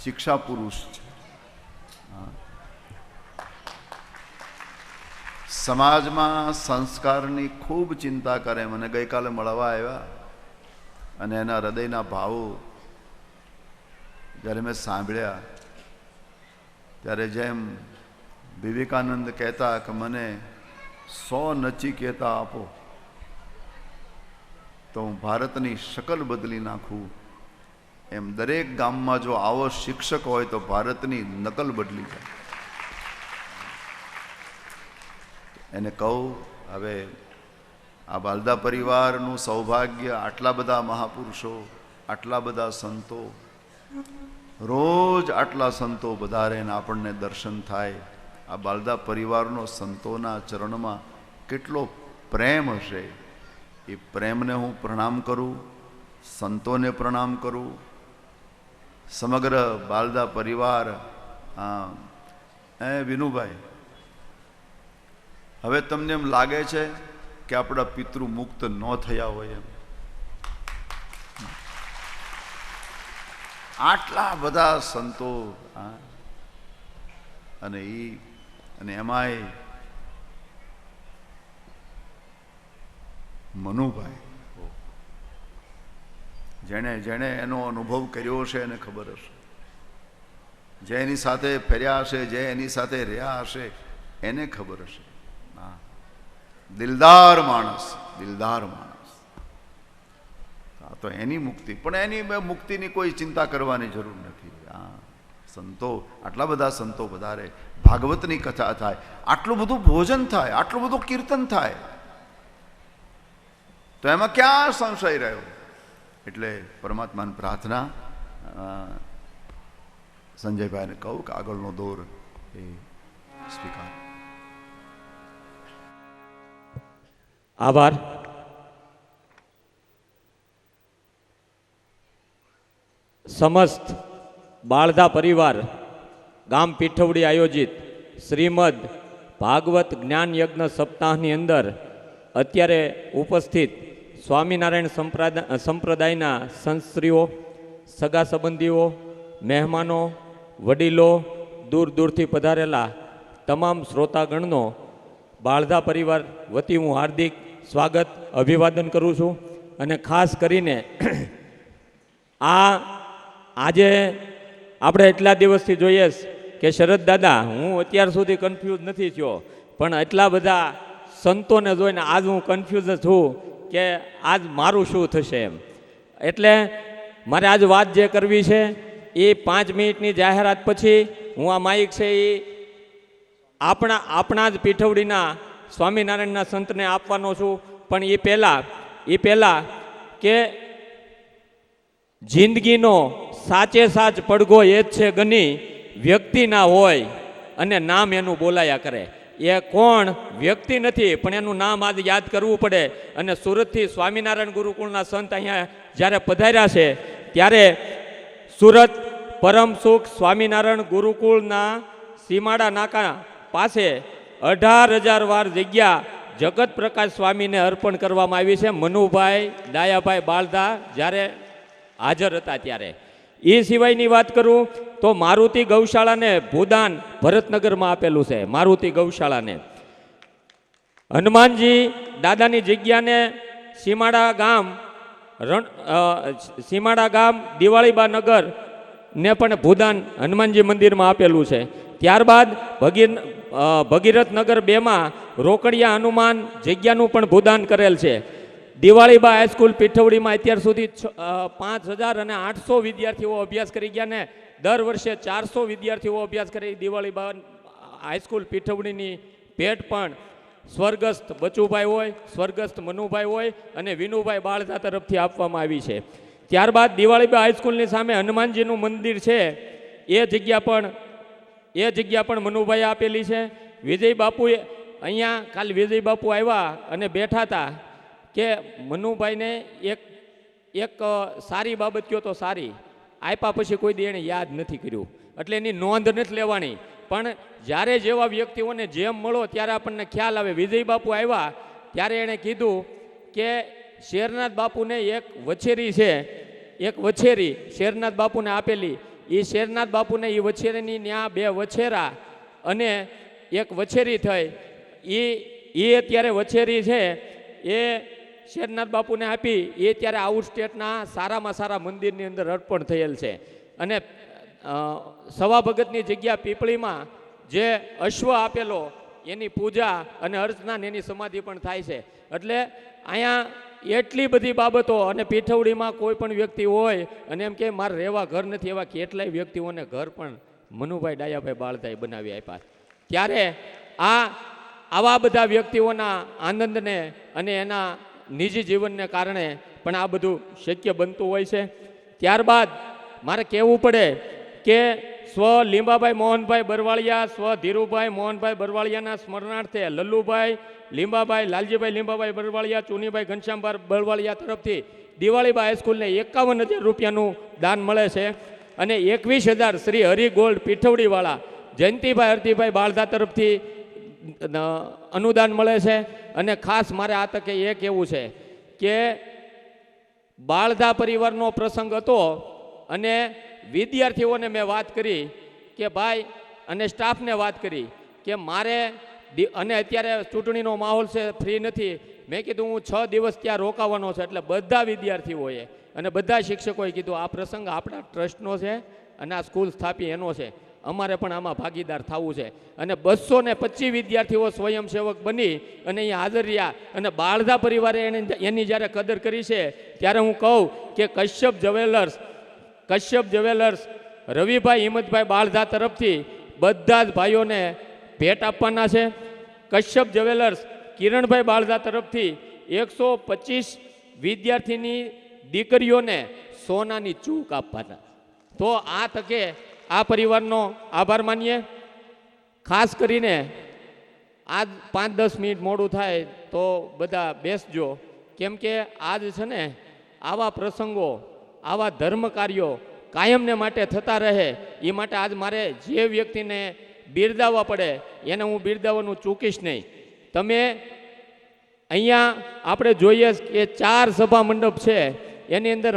શિક્ષા પુરુષ છે. સમાજમાં સંસ્કારની ખૂબ ચિંતા કરે. મને ગઈકાલે મળવા આવ્યા અને એના હૃદયના ભાવો જ્યારે મેં સાંભળ્યા ત્યારે જેમ વિવેકાનંદ કહેતા કે મને 100 નચિકેતા આપો તો હું ભારતની શકલ બદલી નાખું, એમ દરેક ગામમાં જો આવો શિક્ષક હોય તો ભારતની નકલ બદલી જાય. એને કહું, હવે આ બાલદા પરિવારનું સૌભાગ્ય, આટલા બધા મહાપુરુષો, આટલા બધા સંતો, રોજ આટલા સંતો વધારે ને આપણને દર્શન થાય. આ બાલદા પરિવારનો સંતોના ચરણમાં કેટલો પ્રેમ હશે. એ પ્રેમને હું પ્રણામ કરું, સંતોને પ્રણામ કરું. સમગ્ર બાલદા પરિવાર. વિનુભાઈ, હવે તમને એમ લાગે છે કે આપણા પિતૃ મુક્ત ન થયા હોય એમ? આટલા બધા સંતો અને એમાંય મનુભાઈ, જેણે એનો અનુભવ કર્યો હશે એને ખબર હશે. જે એની સાથે ફર્યા હશે, જે એની સાથે રહ્યા હશે એને ખબર હશે. દિલદાર માણસ, દિલદાર માણસ. તો એની મુક્તિ, પણ એની મુક્તિની કોઈ ચિંતા કરવાની જરૂર નથી. સંતો, આટલા બધા સંતો વધારે, ભાગવતની કથા થાય, આટલું બધું ભોજન થાય, આટલું બધું કીર્તન થાય, તો એમાં ક્યાં સંશય રહ્યો? એટલે પરમાત્માની પ્રાર્થના, સંજયભાઈને કહું કે આગળનો દોર એ સ્વીકાર. આભાર. સમસ્ત બાળધા પરિવાર ગામ પીઠવડી આયોજિત શ્રીમદ ભાગવત જ્ઞાન યજ્ઞ સપ્તાહની અંદર અત્યારે ઉપસ્થિત સ્વામિનારાયણ સંપ્રદાયના સંતશ્રીઓ, સગા સંબંધીઓ, મહેમાનો, વડીલો, દૂર દૂરથી પધારેલા તમામ શ્રોતાગણનો બાળધા પરિવાર વતી હું હાર્દિક સ્વાગત, અભિવાદન કરું છું. અને ખાસ કરીને આજે આપણે એટલા દિવસથી જોઈએ કે શરદ દાદા, હું અત્યાર સુધી કન્ફ્યુઝ નથી થયો, પણ એટલા બધા સંતોને જોઈને આજ હું કન્ફ્યુઝ છું કે આજ મારું શું થશે એમ. એટલે મારે આજ વાત જે કરવી છે એ 5 મિનિટની જાહેરાત પછી હું આ માઇક છે એ આપણા જ પીઠવડીના સ્વામિનારાયણના સંતને આપવાનો છું. પણ એ પહેલાં કે જિંદગીનો સાચે સાચ પડઘો એ જ છે ગની, વ્યક્તિ ના હોય અને નામ એનું બોલાયા કરે. એ કોણ? વ્યક્તિ નથી, પણ એનું નામ આજ યાદ કરવું પડે. અને સુરતથી સ્વામિનારાયણ ગુરુકુળના સંત અહીંયા જ્યારે પધાર્યા છે ત્યારે સુરત પરમ સુખ સ્વામિનારાયણ ગુરુકુળના સીમાડા નાકા પાસે 18,000 વાર જગ્યા જગત પ્રકાશ સ્વામીને અર્પણ કરવામાં આવી છે. મનુભાઈ ડાયાભાઈ બાળધા જ્યારે હાજર હતા ત્યારે. એ સિવાયની વાત કરું તો મારુતિ ગૌશાળાને ભૂદાન ભરતનગરમાં આપેલું છે. મારુતિ ગૌશાળાને હનુમાનજી દાદાની જગ્યાને સીમાડા ગામ દિવાળીબા નગર ને પણ ભૂદાન હનુમાનજી મંદિરમાં આપેલું છે. ત્યારબાદ ભગીરથ નગર 2માં રોકડિયા હનુમાન જગ્યાનું પણ ભૂદાન કરેલ છે. દિવાળીબા હાઈસ્કૂલ પીઠવડીમાં અત્યાર સુધી 5,800 વિદ્યાર્થીઓ અભ્યાસ કરી ગયા ને દર વર્ષે 400 વિદ્યાર્થીઓ અભ્યાસ કરી. દિવાળીબા હાઈસ્કૂલ પીઠવડીની ભેટ પણ સ્વર્ગસ્થ બચુભાઈ હોય, સ્વર્ગસ્થ મનુભાઈ હોય અને વિનુભાઈ બાળધા તરફથી આપવામાં આવી છે. ત્યારબાદ દિવાળીબા હાઈસ્કૂલની સામે હનુમાનજીનું મંદિર છે, એ જગ્યા પણ મનુભાઈ આપેલી છે. વિજય બાપુએ અહીંયા કાલે વિજય બાપુ આવ્યા અને બેઠા હતા કે મનુભાઈને એક સારી બાબત કહો તો સારી, આપ્યા પછી કોઈ દી એને યાદ નથી કર્યું, એટલે એની નોંધ નથી લેવાની. પણ જ્યારે જેવા વ્યક્તિઓને જેમ મળો ત્યારે આપણને ખ્યાલ આવે. વિજય બાપુ આવ્યા ત્યારે એણે કીધું કે શેરનાથ બાપુને એક વછેરી છે એક વછેરી શેરનાથ બાપુને આપેલી. એ શેરનાથ બાપુને એ વછેરીની ત્યાં 2 વછેરા અને એક વછેરી થઈ. એ અત્યારે વછેરી છે એ શેરનાથ બાપુને આપી. એ ત્યારે આઉટ સ્ટેટના સારામાં સારા મંદિરની અંદર અર્પણ થયેલ છે. અને સવા ભગતની જગ્યા પીપળીમાં જે અશ્વ આપેલો એની પૂજા અને અર્ચના ને એની સમાધિ પણ થાય છે. એટલે અહીંયા એટલી બધી બાબતો. અને પીઠવડીમાં કોઈ પણ વ્યક્તિ હોય અને એમ કે મારે રહેવા ઘર નથી, એવા કેટલાય વ્યક્તિઓને ઘર પણ મનુભાઈ ડાયાભાઈ બાળતાએ બનાવી આપ્યા. ત્યારે આવા બધા વ્યક્તિઓના આનંદને અને એના નિજી જીવનને કારણે પણ આ બધું શક્ય બનતું હોય છે. ત્યારબાદ મારે કહેવું પડે કે સ્વ લીંબાભાઈ મોહનભાઈ બરવાળિયા, સ્વ ધીરુભાઈ મોહનભાઈ બરવાળિયાના સ્મરણાર્થે લલ્લુભાઈ લીંબાભાઈ, લાલજીભાઈ લીંબાભાઈ બરવાળિયા, ચુનીભાઈ ઘનશ્યામભાઈ બરવાળિયા તરફથી દિવાળીબા હાઈસ્કૂલને 51,000 રૂપિયાનું દાન મળે છે. અને 21,000 શ્રી હરિ ગોલ્ડ પીઠવડીવાળા જયંતિભાઈ હરતીભાઈ બાળધા તરફથી અનુદાન મળે છે. અને ખાસ મારે આ તકે એ કહેવું છે કે બાળધા પરિવારનો પ્રસંગ હતો અને વિદ્યાર્થીઓને મેં વાત કરી કે ભાઈ, અને સ્ટાફને વાત કરી કે મારે અને અત્યારે ચૂંટણીનો માહોલ છે, ફ્રી નથી. મેં કીધું હું 6 દિવસ ત્યાં રોકાવાનો છે. એટલે બધા વિદ્યાર્થીઓએ અને બધા શિક્ષકોએ કીધું આ પ્રસંગ આપણા ટ્રસ્ટનો છે અને આ સ્કૂલ સ્થાપી એનો છે, અમારે પણ આમાં ભાગીદાર થવું છે. અને 225 વિદ્યાર્થીઓ સ્વયંસેવક બની અને અહીંયા હાજર રહ્યા. અને બાળધા પરિવારે એની જ્યારે કદર કરી છે ત્યારે હું કહું કે કશ્યપ જ્વેલર્સ રવિભાઈ હિંમતભાઈ બાળધા તરફથી બધા જ ભાઈઓને ભેટ આપવાના છે. કશ્યપ જ્વેલર્સ કિરણભાઈ બાળધા તરફથી 125 વિદ્યાર્થીની દીકરીઓને સોનાની ચૂક આપવાના. તો આ તકે આ પરિવારનો આભાર માનીએ. ખાસ કરીને આજ 5-10 મિનિટ મોડું થાય તો બધા બેસજો, કેમ કે આજ છે ને આવા પ્રસંગો, આવા ધર્મ કાર્યો કાયમને માટે થતા રહે એ માટે આજ મારે જે વ્યક્તિને બિરદાવવા પડે એને હું બિરદાવવાનું ચૂકીશ નહીં. તમે અહીંયા આપણે જોઈએ કે 4 સભા મંડપ છે, એની અંદર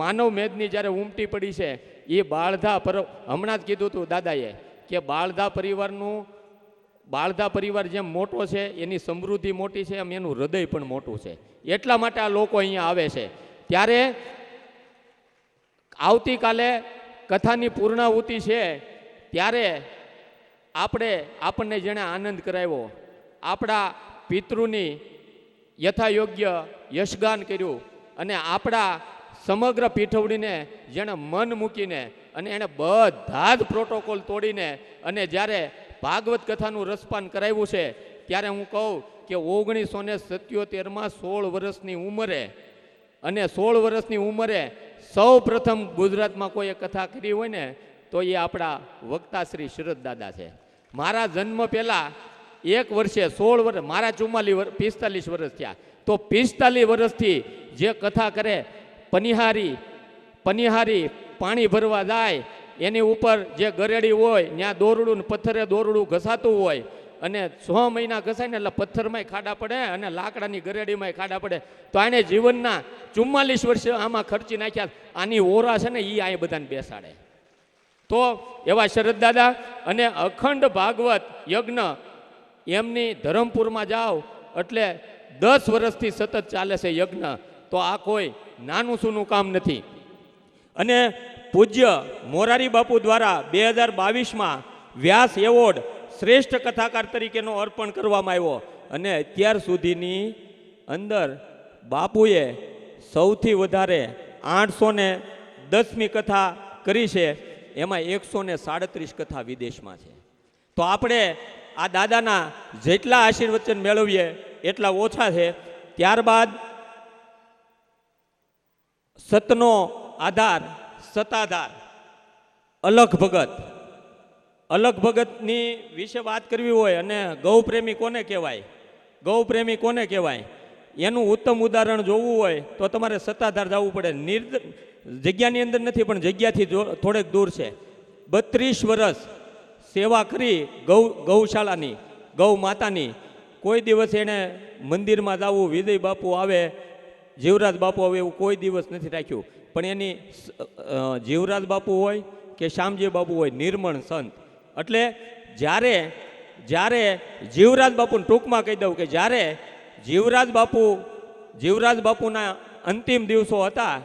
માનવ મેદની જ્યારે ઉમટી પડી છે એ બાળધા હમણાં જ કીધું હતું દાદાએ કે બાળધા પરિવાર જેમ મોટો છે એની સમૃદ્ધિ મોટી છે એમ એનું હૃદય પણ મોટું છે. એટલા માટે આ લોકો અહીંયા આવે છે. ત્યારે આવતીકાલે કથાની પૂર્ણાહુતિ છે ત્યારે આપણને જેણે આનંદ કરાવ્યો, આપણા પિતૃની યથાયોગ્ય યશગાન કર્યું અને આપણા સમગ્ર પીઠવડીને જેણે મન મૂકીને અને એણે બધા જ પ્રોટોકોલ તોડીને અને જ્યારે ભાગવત કથાનું રસપાન કરાવ્યું છે ત્યારે હું કહું કે 1977માં 16 વર્ષની ઉંમરે અને 16 વર્ષની ઉંમરે સૌ પ્રથમ ગુજરાતમાં કોઈ કથા કરી હોય ને તો એ આપણા વક્તા શ્રી શરદ દાદા છે. મારા જન્મ પહેલાં 1 વર્ષે 16 વર્ષ, મારા 45 વર્ષ થયા, તો 45 વર્ષથી જે કથા કરે, પનિહારી પાણી ભરવા જાય એની ઉપર જે ગરેડી હોય ત્યાં દોરડું ને પથ્થરે દોરડું ઘસાતું હોય અને 6 મહિના ઘસાય ને એટલે પથ્થરમાંય ખાડા પડે અને લાકડાની ગરેડીમાંય ખાડા પડે. તો આને જીવનના 44 વર્ષ આમાં ખર્ચી નાખ્યા. આની ઓરા છે ને એ અહીં બધાને બેસાડે. તો એવા શરદ દાદા અને અખંડ ભાગવત યજ્ઞ એમની ધરમપુરમાં જાઓ એટલે 10 વર્ષથી સતત ચાલે છે યજ્ઞ. તો આ કોઈ નાનું સૂનું કામ નથી. અને પૂજ્ય મોરારી બાપુ દ્વારા 2022માં વ્યાસ એવોર્ડ શ્રેષ્ઠ કથાકાર તરીકેનો અર્પણ કરવામાં આવ્યો. અને અત્યાર સુધીની અંદર બાપુએ સૌથી વધારે 810મી કથા કરી છે, એમાં 137 કથા વિદેશમાં છે. તો આપણે આ દાદાના જેટલા આશીર્વચન મેળવીએ એટલા ઓછા છે. ત્યારબાદ સતનો આધાર, સતાધાર, અલખ ભગતની વિશે વાત કરવી હોય અને ગૌપ્રેમી કોને કહેવાય એનું ઉત્તમ ઉદાહરણ જોવું હોય તો તમારે સત્તાધાર જવું પડે. જગ્યાની અંદર નથી પણ જગ્યાથી થોડેક દૂર છે. 32 વર્ષ સેવા કરી ગૌશાળાની, ગૌ માતાની. કોઈ દિવસ એણે મંદિરમાં જવું, વિજય બાપુ આવે જીવરાજ બાપુ હવે એવું કોઈ દિવસ નથી રાખ્યું, પણ એની જીવરાજ બાપુ હોય કે શ્યામજી બાપુ હોય, નિર્મળ સંત. એટલે જ્યારે જ્યારે જીવરાજ બાપુને ટૂંકમાં કહી દઉં કે જ્યારે જીવરાજ બાપુના અંતિમ દિવસો હતા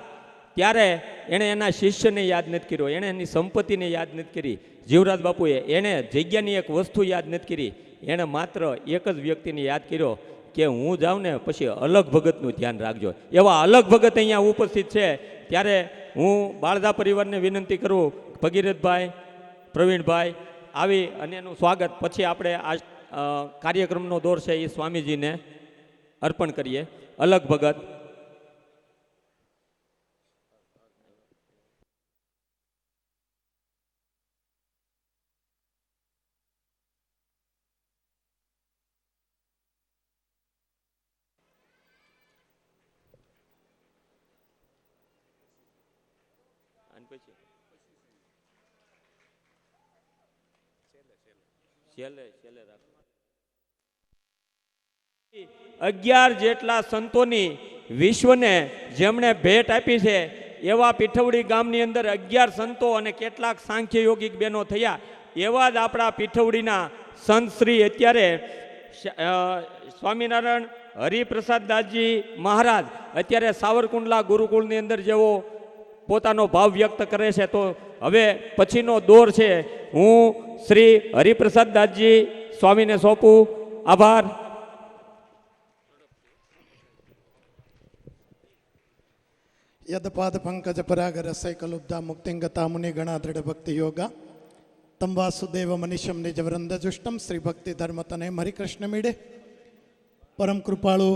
ત્યારે એણે એના શિષ્યને યાદ નથી કર્યો, એણે એની સંપત્તિને યાદ નથી કરી. જીવરાજ બાપુએ એણે જગ્યાની એક વસ્તુ યાદ નથી કરી, એણે માત્ર એક જ વ્યક્તિને યાદ કર્યો કે હું જાઉં ને પછી અલગ ભગતનું ધ્યાન રાખજો. એવા અલગ ભગત અહીંયા ઉપસ્થિત છે. ત્યારે હું બાળદા પરિવારને વિનંતી કરું, ભગીરથભાઈ, પ્રવીણભાઈ આવી અને એનું સ્વાગત. પછી આપણે આ કાર્યક્રમનો દોર છે એ સ્વામીજીને અર્પણ કરીએ. અલગ ભગત. છેલ્લે રાખો. 11 જેટલા સંતોની વિશ્વને જેમણે ભેટ આપી છે એવા પીઠવડી ગામની અંદર 11 સંતો અને કેટલાક સાંખ્ય યોગિક બહેનો થયા. એવા જ આપણા પીઠવડીના સંત શ્રી અત્યારે સ્વામિનારાયણ હરિપ્રસાદદાસજી મહારાજ અત્યારે સાવરકુંડલા ગુરુકુળની અંદર જેવો પોતાનો ભાવ વ્યક્ત કરે છે. તો હવે પછીનો દોર છે, હું શ્રી હરિપ્રસાદદાસજી સ્વામીને સોંપું. આભાર. યદપાદ પંકજ પરાગ રસૈકલુબ્ધા મુક્તિંગતા મુનિ ગણા દૃઢ ભક્તિ યોગા તમ વાસુદેવ મનીષમ નિજ વૃંદ જુષ્ટમ શ્રી ભક્તિ ધર્મ તને હરિકૃષ્ણ મીડે. પરમ કૃપાળુ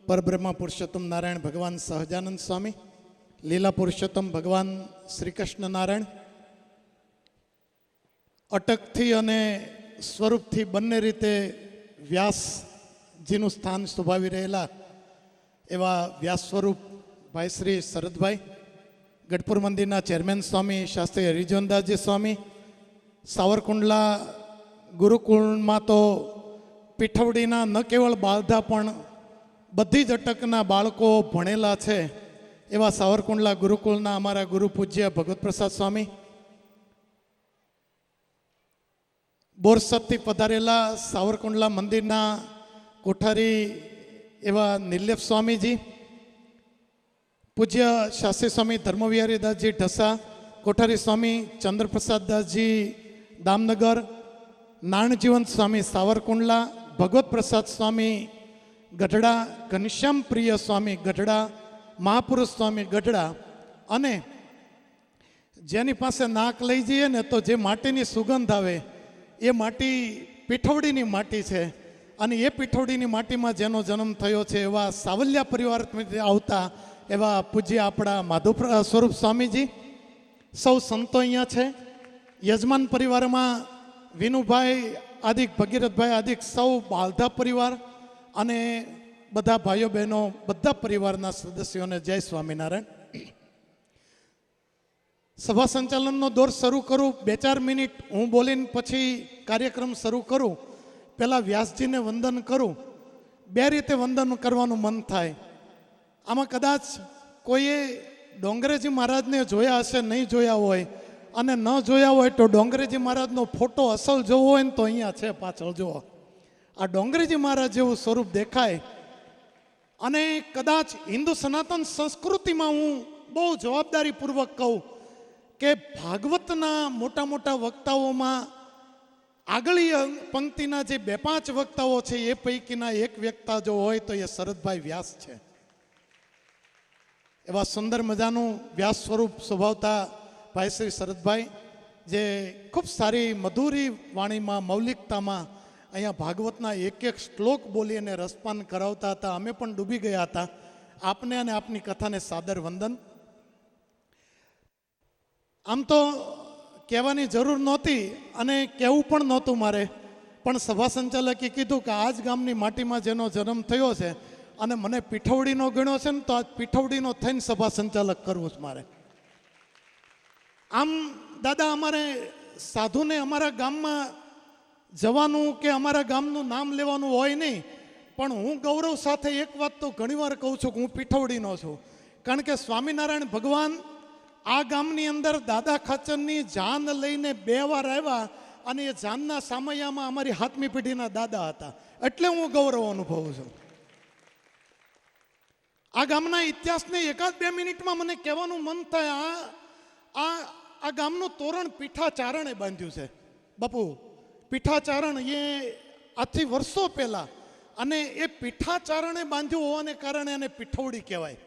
પરબ્રહ્મા પુરુષોત્તમ નારાયણ ભગવાન સહજાનંદ સ્વામી, લીલા પુરુષોત્તમ ભગવાન શ્રી કૃષ્ણ નારાયણ અટકથી અને સ્વરૂપથી બંને રીતે વ્યાસજીનું સ્થાન શોભાવી રહેલા એવા વ્યાસ સ્વરૂપ ભાઈ શ્રી શરદભાઈ, ગઢપુર મંદિરના ચેરમેન સ્વામી શાસ્ત્રી હરિજનદાસજી સ્વામી, સાવરકુંડલા ગુરુકુળમાં તો પીઠવડીના ન કેવળ બાળધા પણ બધી જ અટકના બાળકો ભણેલા છે એવા સાવરકુંડલા ગુરુકુળના અમારા ગુરુ પૂજ્ય ભગવત પ્રસાદ સ્વામી, બોરસદથી પધારેલા સાવરકુંડલા મંદિરના કોઠારી એવા નિર્લેપ સ્વામીજી, પૂજ્ય શાસ્ત્રી સ્વામી ધર્મવિહારીદાસજી ઢસા, કોઠારી સ્વામી ચંદ્રપ્રસાદદાસજી દામનગર, નાણજીવંત સ્વામી સાવરકુંડલા, ભગવત પ્રસાદ સ્વામી ગઢડા, ઘનશ્યામ પ્રિય સ્વામી ગઢડા, મહાપુરુષ સ્વામી ગઢડા. અને જેની પાસે નાક લઈ જઈએ ને તો જે માટીની સુગંધ આવે એ માટી પીઠવડીની માટી છે. અને એ પીઠવડીની માટીમાં જેનો જન્મ થયો છે એવા સાવલિયા પરિવારમાંથી આવતા એવા પૂજ્ય આપણા માધવ સ્વરૂપ સ્વામીજી, સૌ સંતો અહીંયા છે. યજમાન પરિવારમાં વિનુભાઈ આદિક, ભગીરથભાઈ આદિક, સૌ બાલધા પરિવાર અને બધા ભાઈઓ બહેનો, બધા પરિવારના સદસ્યોને જય સ્વામિનારાયણ. સભા સંચાલનનો દોર શરૂ કરું. 2-4 મિનિટ હું બોલીને પછી કાર્યક્રમ શરૂ કરું. પહેલાં વ્યાસજીને વંદન કરું. 2 રીતે વંદન કરવાનું મન થાય. આમાં કદાચ કોઈએ ડોંગરેજી મહારાજને જોયા હશે, નહીં જોયા હોય, અને ન જોયા હોય તો ડોંગરેજી મહારાજનો ફોટો અસલ જોવો હોય ને તો અહીંયા છે પાછળ જુઓ. આ ડોંગરેજી મહારાજ જેવું સ્વરૂપ દેખાય. અને કદાચ હિન્દુ સનાતન સંસ્કૃતિમાં હું બહુ જવાબદારીપૂર્વક કહું કે ભાગવતના મોટા મોટા વક્તાઓમાં આગળી પંક્તિના જે 2-5 વક્તાઓ છે એ પૈકીના એક વક્તા જો હોય તો એ શરદભાઈ વ્યાસ છે. એવા સુંદર મજાનું વ્યાસ સ્વરૂપ સ્વભાવતા ભાઈ શ્રી શરદભાઈ, જે ખૂબ સારી મધુરી વાણીમાં, મૌલિકતામાં અહીંયા ભાગવતના એક શ્લોક બોલી અને રસપાન કરાવતા હતા. અમે પણ ડૂબી ગયા હતા. આપને અને આપની કથાને સાદર વંદન. આમ તો કહેવાની જરૂર નહોતી અને કહેવું પણ નહોતું મારે, પણ સભા સંચાલકે કીધું કે આ જ ગામની માટીમાં જેનો જન્મ થયો છે અને મને પીઠવડીનો ગણ્યો છે ને તો આજ પીઠવડીનો થઈને સભા સંચાલક કરવું છે મારે. આમ દાદા, અમારે સાધુને અમારા ગામમાં જવાનું કે અમારા ગામનું નામ લેવાનું હોય નહીં, પણ હું ગૌરવ સાથે એક વાત તો ઘણીવાર કહું છું કે હું પીઠવડીનો છું. કારણ કે સ્વામિનારાયણ ભગવાન આ ગામની અંદર દાદા ખાચરની જાન લઈને 2 વાર આવ્યા અને એ જાનના સામૈયામાં અમારી 7મી પેઢીના દાદા હતા. એટલે હું ગૌરવ અનુભવું છું. આ ગામના ઇતિહાસને 1-2 મિનિટમાં મને કહેવાનું મન થાય. આ ગામનું તોરણ પીઠાચારણે બાંધ્યું છે. બાપુ, પીઠાચારણ એ આજથી વર્ષો પહેલા, અને એ પીઠાચારણે બાંધ્યું હોવાને કારણે એને પીઠવડી કહેવાય.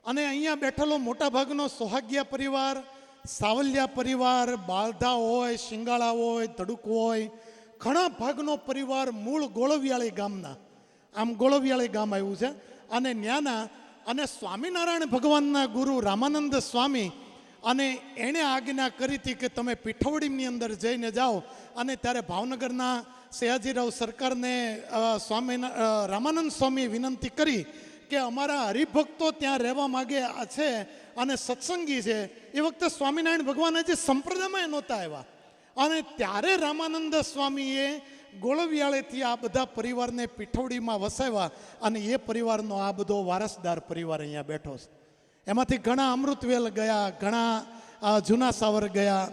અને અહીંયા બેઠેલો મોટાભાગનો સોહાગિયા પરિવાર, સાવલિયા પરિવાર, બાલધા હોય, શિંગાળા હોય, ધડુક હોય, ઘણા ભાગનો પરિવાર મૂળ ગોળવિયાળી ગામના. આમ ગોળવિયાળી ગામ આવ્યું છે. અને ન્યાના અને સ્વામિનારાયણ ભગવાનના ગુરુ રામાનંદ સ્વામી, અને એણે આજ્ઞા કરી હતી કે તમે પીઠવડીની અંદર જઈને જાઓ. અને ત્યારે ભાવનગરના સયાજીરાવ સરકારને રામાનંદ સ્વામીએ વિનંતી કરી કે અમારા હરિભક્તો ત્યાં રહેવા માગે છે અને સત્સંગી છે. એ વખતે સ્વામિનારાયણ ભગવાન હજી સંપ્રદાયમાં નહોતા આવ્યા. અને ત્યારે રામાનંદ સ્વામીએ ગોળવિયાળેથી આ બધા પરિવારને પીઠવડીમાં વસાવ્યા. અને એ પરિવારનો આ બધો વારસદાર પરિવાર અહીંયા બેઠો છે. એમાંથી ઘણા અમૃતવેલ ગયા, ઘણા જૂના સાવર ગયા.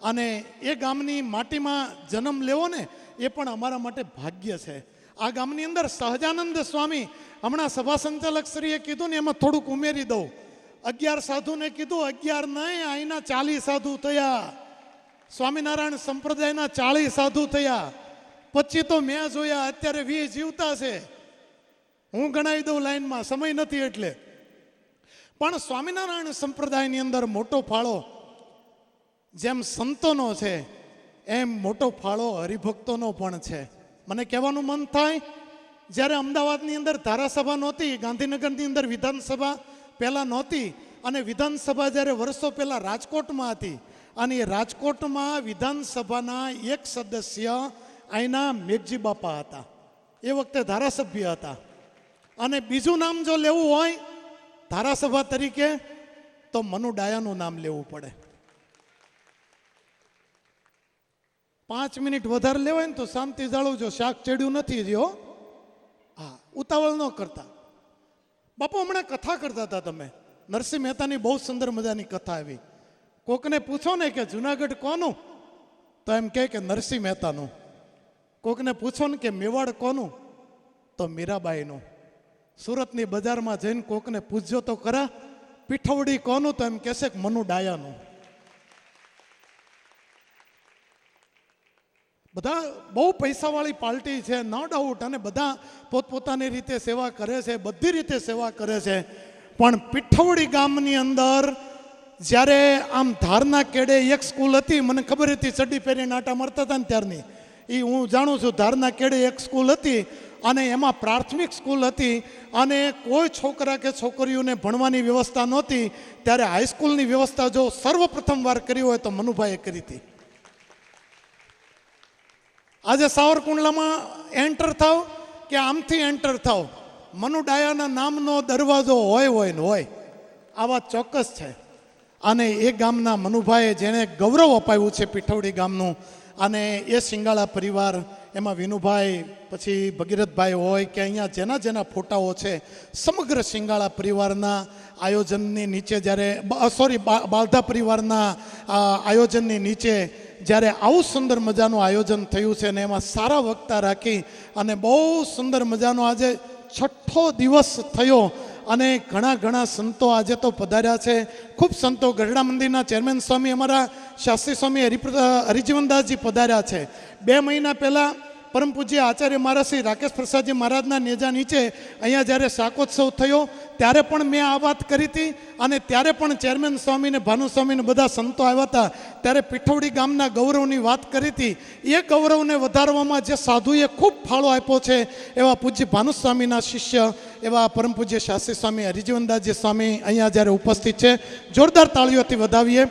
અને એ ગામની માટીમાં જન્મ લેવો ને એ પણ અમારા માટે ભાગ્ય છે. આ ગામની અંદર સહજાનંદ સ્વામી, હમણાં સભા સંચાલક શ્રીએ કીધું ને, એમાં થોડુંક ઉમેરી દઉં. 11 સાધુને કીધું, 11 નહીં, અહીંના 40 સાધુ થયા. સ્વામિનારાયણ સંપ્રદાયના 40 સાધુ થયા. 25 તો મેં જોયા, અત્યારે 20 જીવતા છે. હું ગણાવી દઉં લાઈનમાં, સમય નથી એટલે. પણ સ્વામિનારાયણ સંપ્રદાયની અંદર મોટો ફાળો જેમ સંતોનો છે, એમ મોટો ફાળો હરિભક્તોનો પણ છે. મને કહેવાનું મન થાય, જ્યારે અમદાવાદની અંદર ધારાસભા નહોતી, ગાંધીનગરની અંદર વિધાનસભા પહેલાં નહોતી, અને વિધાનસભા જ્યારે વર્ષો પહેલાં રાજકોટમાં હતી, અને એ રાજકોટમાં વિધાનસભાના એક સદસ્ય અહીંના મેઘજી બાપા હતા. એ વખતે ધારાસભ્ય હતા. અને બીજું નામ જો લેવું હોય ધારાસભા તરીકે તો મનુ ડાયાનું નામ લેવું પડે. 5 મિનિટ વધારે લેવાય ને તો શાંતિ જાળવજો, શાક ચડ્યું નથી હજી. હા, ઉતાવળ ન કરતા. બાપુ, હમણાં કથા કરતા હતા તમે, નરસિંહ મહેતાની બહુ સુંદર મજાની કથા આવી. કોકને પૂછો ને કે જુનાગઢ કોનું, તો એમ કહે કે નરસિંહ મહેતાનું. કોકને પૂછો ને કે મેવાડ કોનું, તો મીરાબાઈનું. સુરતની બજારમાં જઈને કોકને પૂછજો તો ખરા, પીઠવડી કોનું, તો એમ કહેશે કે મનુ ડાયાનું. બધા બહુ પૈસાવાળી પાર્ટી છે, નો ડાઉટ, અને બધા પોતપોતાની રીતે સેવા કરે છે, બધી રીતે સેવા કરે છે. પણ પીઠવડી ગામની અંદર જ્યારે આમ ધારના કેડે એક સ્કૂલ હતી, મને ખબર હતી ચડ્ડી પહેરીને આટા મારતા હતા ને ત્યારની, એ હું જાણું છું. ધારના કેડે એક સ્કૂલ હતી, અને એમાં પ્રાથમિક સ્કૂલ હતી, અને કોઈ છોકરા કે છોકરીઓને ભણવાની વ્યવસ્થા નહોતી. ત્યારે હાઈસ્કૂલની વ્યવસ્થા જો સર્વપ્રથમ વાર કરી હોય તો મનુભાઈએ કરી હતી. આજે સાવરકુંડલામાં એન્ટર થાવ કે આમથી એન્ટર થાવ, મનુ ડાયાના નામનો દરવાજો હોય ને હોય. આ વાત ચોક્કસ છે. અને એ ગામના મનુભાઈએ જેણે ગૌરવ અપાવ્યું છે પીઠવડી ગામનું, અને એ શિંગાળા પરિવાર, એમાં વિનુભાઈ, પછી ભગીરથભાઈ હોય કે અહીંયા જેના જેના ફોટાઓ છે, સમગ્ર શિંગાળા પરિવારના આયોજનની નીચે જ્યારે બાલધા પરિવારના આયોજનની નીચે જ્યારે આવું સુંદર મજાનું આયોજન થયું છે, અને એમાં સારા વક્તા રાખી અને બહુ સુંદર મજાનો આજે 6થો દિવસ થયો. અને ઘણા સંતો આજે તો પધાર્યા છે. ખૂબ સંતો, ગઢડા મંદિરના ચેરમેન સ્વામી અમારા શાસ્ત્રી સ્વામી હરિજીવનદાસજી પધાર્યા છે. 2 મહિના પહેલાં પરમ પૂજ્ય આચાર્ય મહારાજ શ્રી રાકેશ પ્રસાદજી મહારાજના નેજા નીચે અહીંયા જ્યારે શાકોત્સવ થયો ત્યારે પણ મેં આ વાત કરી હતી. અને ત્યારે પણ ચેરમેન સ્વામીને, ભાનુસ્વામીને બધા સંતો આવ્યા હતા. ત્યારે પીઠવડી ગામના ગૌરવની વાત કરી હતી. એ ગૌરવને વધારવામાં જે સાધુએ ખૂબ ફાળો આપ્યો છે એવા પૂજ્ય ભાનુસ્વામીના શિષ્ય એવા પરમ પૂજ્ય શાસ્ત્રી સ્વામી હરિજીવનદાસજી સ્વામી અહીંયા જ્યારે ઉપસ્થિત છે, જોરદાર તાળીઓથી વધાવીએ.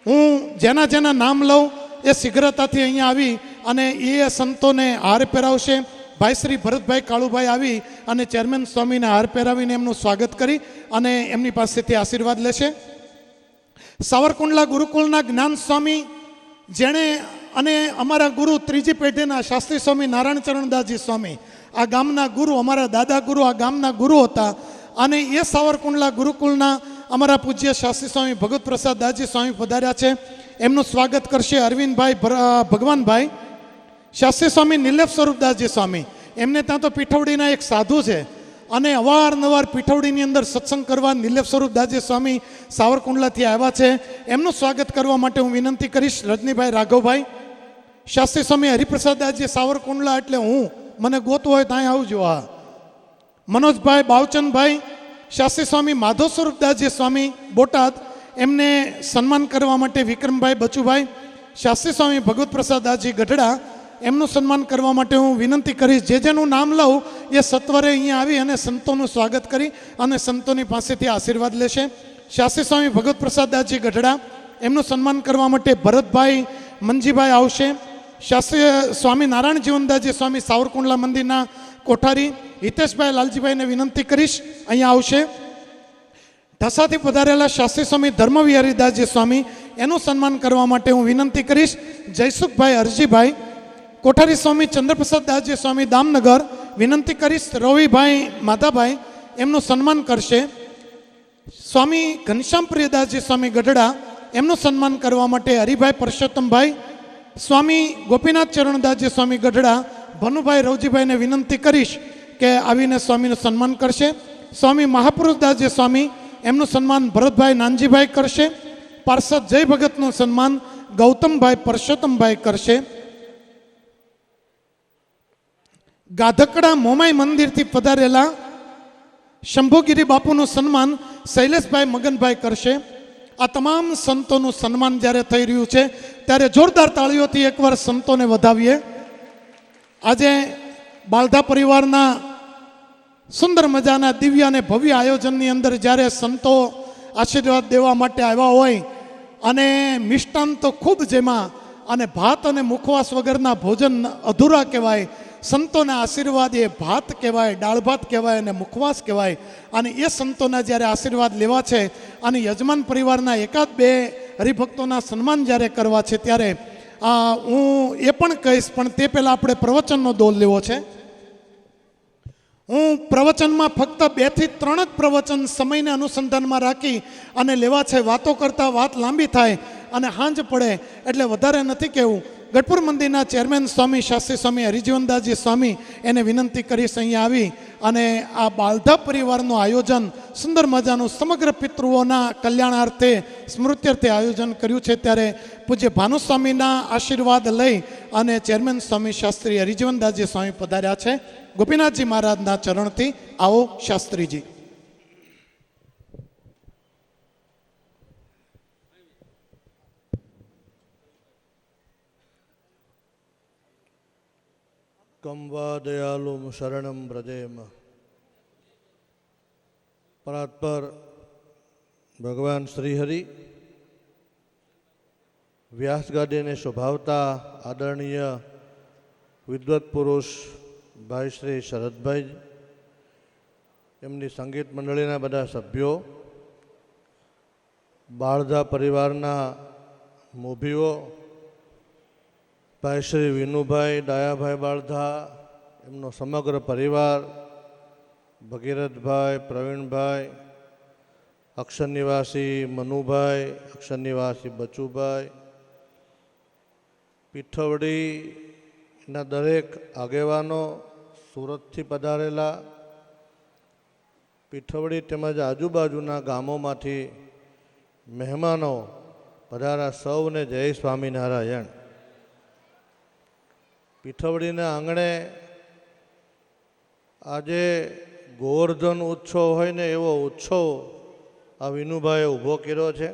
હું જેના નામ લઉં એ શીઘ્રતાથી અહીંયા આવી અને એ સંતોને હાર પહેરાવશે. ભાઈ શ્રી ભરતભાઈ કાળુભાઈ આવી અને ચેરમેન સ્વામીને હાર પહેરાવીને એમનું સ્વાગત કરી અને એમની પાસેથી આશીર્વાદ લેશે. સાવરકુંડલા ગુરુકુળના જ્ઞાન સ્વામી, જેણે અને અમારા ગુરુ ત્રીજી પેઢીના શાસ્ત્રી સ્વામી નારાયણ ચરણદાસજી સ્વામી, આ ગામના ગુરુ, અમારા દાદા ગુરુ આ ગામના ગુરુ હતા. અને એ સાવરકુંડલા ગુરુકુળના અમારા પૂજ્ય શાસ્ત્રી સ્વામી ભગવત પ્રસાદ દાસજી સ્વામી પધાર્યા છે. એમનું સ્વાગત કરશે અરવિંદભાઈ ભગવાનભાઈ. શાસ્ત્રી સ્વામી નિર્લેપ સ્વરૂપદાસજી સ્વામી, એમને ત્યાં તો પીઠવડીના એક સાધુ છે અને અવારનવાર પીઠવડીની અંદર સત્સંગ કરવા નિર્લેપ સ્વરૂપદાસજી સ્વામી સાવરકુંડલાથી આવ્યા છે. એમનું સ્વાગત કરવા માટે હું વિનંતી કરીશ રજનીભાઈ રાઘવભાઈ. શાસ્ત્રી સ્વામી હરિપ્રસાદદાસજી સાવરકુંડલા એટલે હું, મને ગોતવું હોય ત્યાં આવજો. હા, મનોજભાઈ બાવચંદભાઈ. શાસ્ત્રી સ્વામી માધવ સ્વરૂપદાસજી સ્વામી બોટાદ, એમને સન્માન કરવા માટે વિક્રમભાઈ બચુભાઈ. શાસ્ત્રી સ્વામી ભગવત પ્રસાદદાસજી ગઢડા, એમનું સન્માન કરવા માટે હું વિનંતી કરીશ. જે જેનું નામ લઉં એ સત્વરે અહીંયા આવી અને સંતોનું સ્વાગત કરી અને સંતોની પાસેથી આશીર્વાદ લેશે. શાસ્ત્રી સ્વામી ભગવત પ્રસાદદાસજી ગઢડા, એમનું સન્માન કરવા માટે ભરતભાઈ મંજીભાઈ આવશે. શાસ્ત્રી સ્વામી નારાયણ જીવનદાસજી સ્વામી સાવરકુંડલા મંદિરના કોઠારી હિતેશભાઈ લાલજીભાઈને વિનંતી કરીશ, અહીંયા આવશે. ઢસાથી પધારેલા શાસ્ત્રી સ્વામી ધર્મવિહારીદાસજી સ્વામી, એનું સન્માન કરવા માટે હું વિનંતી કરીશ જયસુખભાઈ હરજીભાઈ. કોઠારી સ્વામી ચંદ્રપ્રસાદદાસજી સ્વામી દામનગર, વિનંતી કરીશ રવિભાઈ માધાભાઈ, એમનું સન્માન કરશે. સ્વામી ઘનશ્યામપ્રિયદાસજી સ્વામી ગઢડા, એમનું સન્માન કરવા માટે હરિભાઈ પરસોત્તમભાઈ. સ્વામી ગોપીનાથ ચરણદાસજી સ્વામી ગઢડા, ભનુભાઈ રવજીભાઈને વિનંતી કરીશ કે આવીને સ્વામીનું સન્માન કરશે. સ્વામી મહાપુરુષદાસજી સ્વામી, એમનું સન્માન ભરતભાઈ નાનજીભાઈ કરશે. પાર્ષદ જય ભગતનું સન્માન ગૌતમભાઈ પરસોત્તમભાઈ કરશે. ગાધકડા મોમાઈ મંદિરથી પધારેલા શંભુગીરી બાપુનું સન્માન શૈલેષભાઈ મગનભાઈ કરશે. આ તમામ સંતોનું સન્માન જ્યારે થઈ રહ્યું છે ત્યારે જોરદાર તાળીઓથી એકવાર સંતોને વધાવીએ. આજે બાલધા પરિવારના સુંદર મજાના દિવ્ય અને ભવ્ય આયોજનની અંદર જ્યારે સંતો આશીર્વાદ દેવા માટે આવ્યા હોય અને મિષ્ટાન તો ખૂબ જેમાં, અને ભાત અને મુખવાસ વગરના ભોજન અધૂરા કહેવાય. સંતોના આશીર્વાદ એ ભાત કહેવાય, દાળ ભાત કહેવાય અને મુખવાસ કહેવાય. અને એ સંતોના જ્યારે આશીર્વાદ લેવા છે અને યજમાન પરિવારના એકાદ બે હરિભક્તોના સન્માન જ્યારે કરવા છે ત્યારે હું એ પણ કહીશ, પણ તે પહેલાં આપણે પ્રવચનનો દોર લેવો છે. હું પ્રવચનમાં ફક્ત 2 થી 3 જ પ્રવચન સમયને અનુસંધાનમાં રાખી અને લેવા છે. વાતો કરતાં વાત લાંબી થાય અને હાંજ પડે એટલે વધારે નથી કહેવું. ગઢપુર મંદિરના ચેરમેન સ્વામી શાસ્ત્રી સ્વામી હરિજીવનદાસજી સ્વામી, એને વિનંતી કરીશ અહીંયા આવી અને આ બાલધા પરિવારનું આયોજન સુંદર મજાનું સમગ્ર પિતૃઓના કલ્યાણાર્થે સ્મૃત્યર્થે આયોજન કર્યું છે. ત્યારે પૂજ્ય ભાનુસ્વામીના આશીર્વાદ લઈ અને ચેરમેન સ્વામી શાસ્ત્રી હરિજીવનદાસજી સ્વામી પધાર્યા છે. ગોપીનાથજી મહારાજના ચરણથી આવો શાસ્ત્રીજી. કમ વા દયાલુમ શરણમ વ્રજેમ. પરાત્પર ભગવાન શ્રીહરિ, વ્યાસગાદીને શોભાવતા આદરણીય વિદ્વત પુરુષ ભાઈ શ્રી શરદભાઈ, એમની સંગીત મંડળીના બધા સભ્યો, બાળધા પરિવારના મોભીઓ, ભાઈ શ્રી વિનુભાઈ ડાયાભાઈ બાળધા, એમનો સમગ્ર પરિવાર, ભગીરથભાઈ, પ્રવીણભાઈ, અક્ષર નિવાસી મનુભાઈ, અક્ષર નિવાસી બચુભાઈ, પીઠવડીના દરેક આગેવાનો, સુરતથી પધારેલા, પીઠવડી તેમજ આજુબાજુના ગામોમાંથી મહેમાનો પધાર્યા, સૌને જય સ્વામિનારાયણ. પીઠવડીના આંગણે આજે ગોવર્ધન ઉત્સવ હોય ને એવો ઉત્સવ આ વિનુભાઈએ ઊભો કર્યો છે.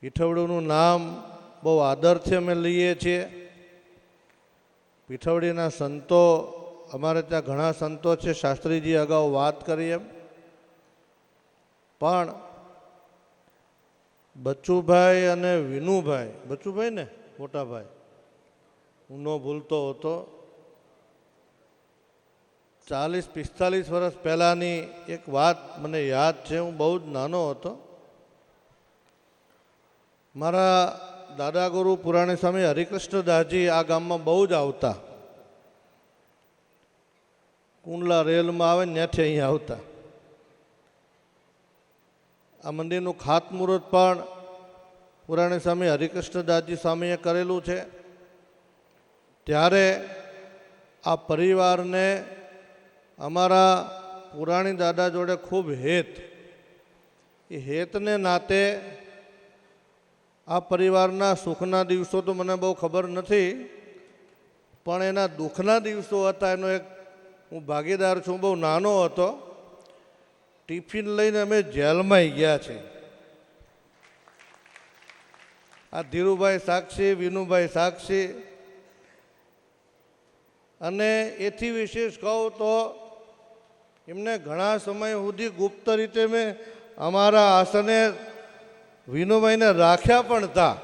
પીઠવડીનું નામ બહુ આદરથી અમે લઈએ છીએ. પીઠવડીના સંતો, અમારે ત્યાં ઘણા સંતો છે, શાસ્ત્રીજી અગાઉ વાત કરી એમ, પણ બચુભાઈ અને વિનુભાઈ, બચુભાઈ ને મોટાભાઈ, હું ન ભૂલતો હતો, 40-45 વર્ષ પહેલાંની એક વાત મને યાદ છે. હું બહુ જ નાનો હતો. મારા દાદા ગુરુ પુરાણી સ્વામી હરિકૃષ્ણદાસજી આ ગામમાં બહુ જ આવતા કુંડલા રેલમાં આવે ને ત્યાંથી અહીંયા આવતા. આ મંદિરનું ખાતમુહૂર્ત પણ પુરાણી સ્વામી હરિકૃષ્ણદાસજી સ્વામીએ કરેલું છે. ત્યારે આ પરિવારને અમારા પુરાણી દાદા જોડે ખૂબ હેત. એ હેતને નાતે આ પરિવારના સુખના દિવસો તો મને બહુ ખબર નથી, પણ એના દુઃખના દિવસો હતા. એનો એક હું ભાગીદાર છું. બહુ નાનો હતો, ટિફિન લઈને અમે જેલમાં ગયા છે. આ ધીરુભાઈ સાક્ષી, વિનુભાઈ સાક્ષી. અને એથી વિશેષ કહું તો એમને ઘણા સમય સુધી ગુપ્ત રીતે મેં અમારા આસને વિનુભાઈને રાખ્યા પણ હતા.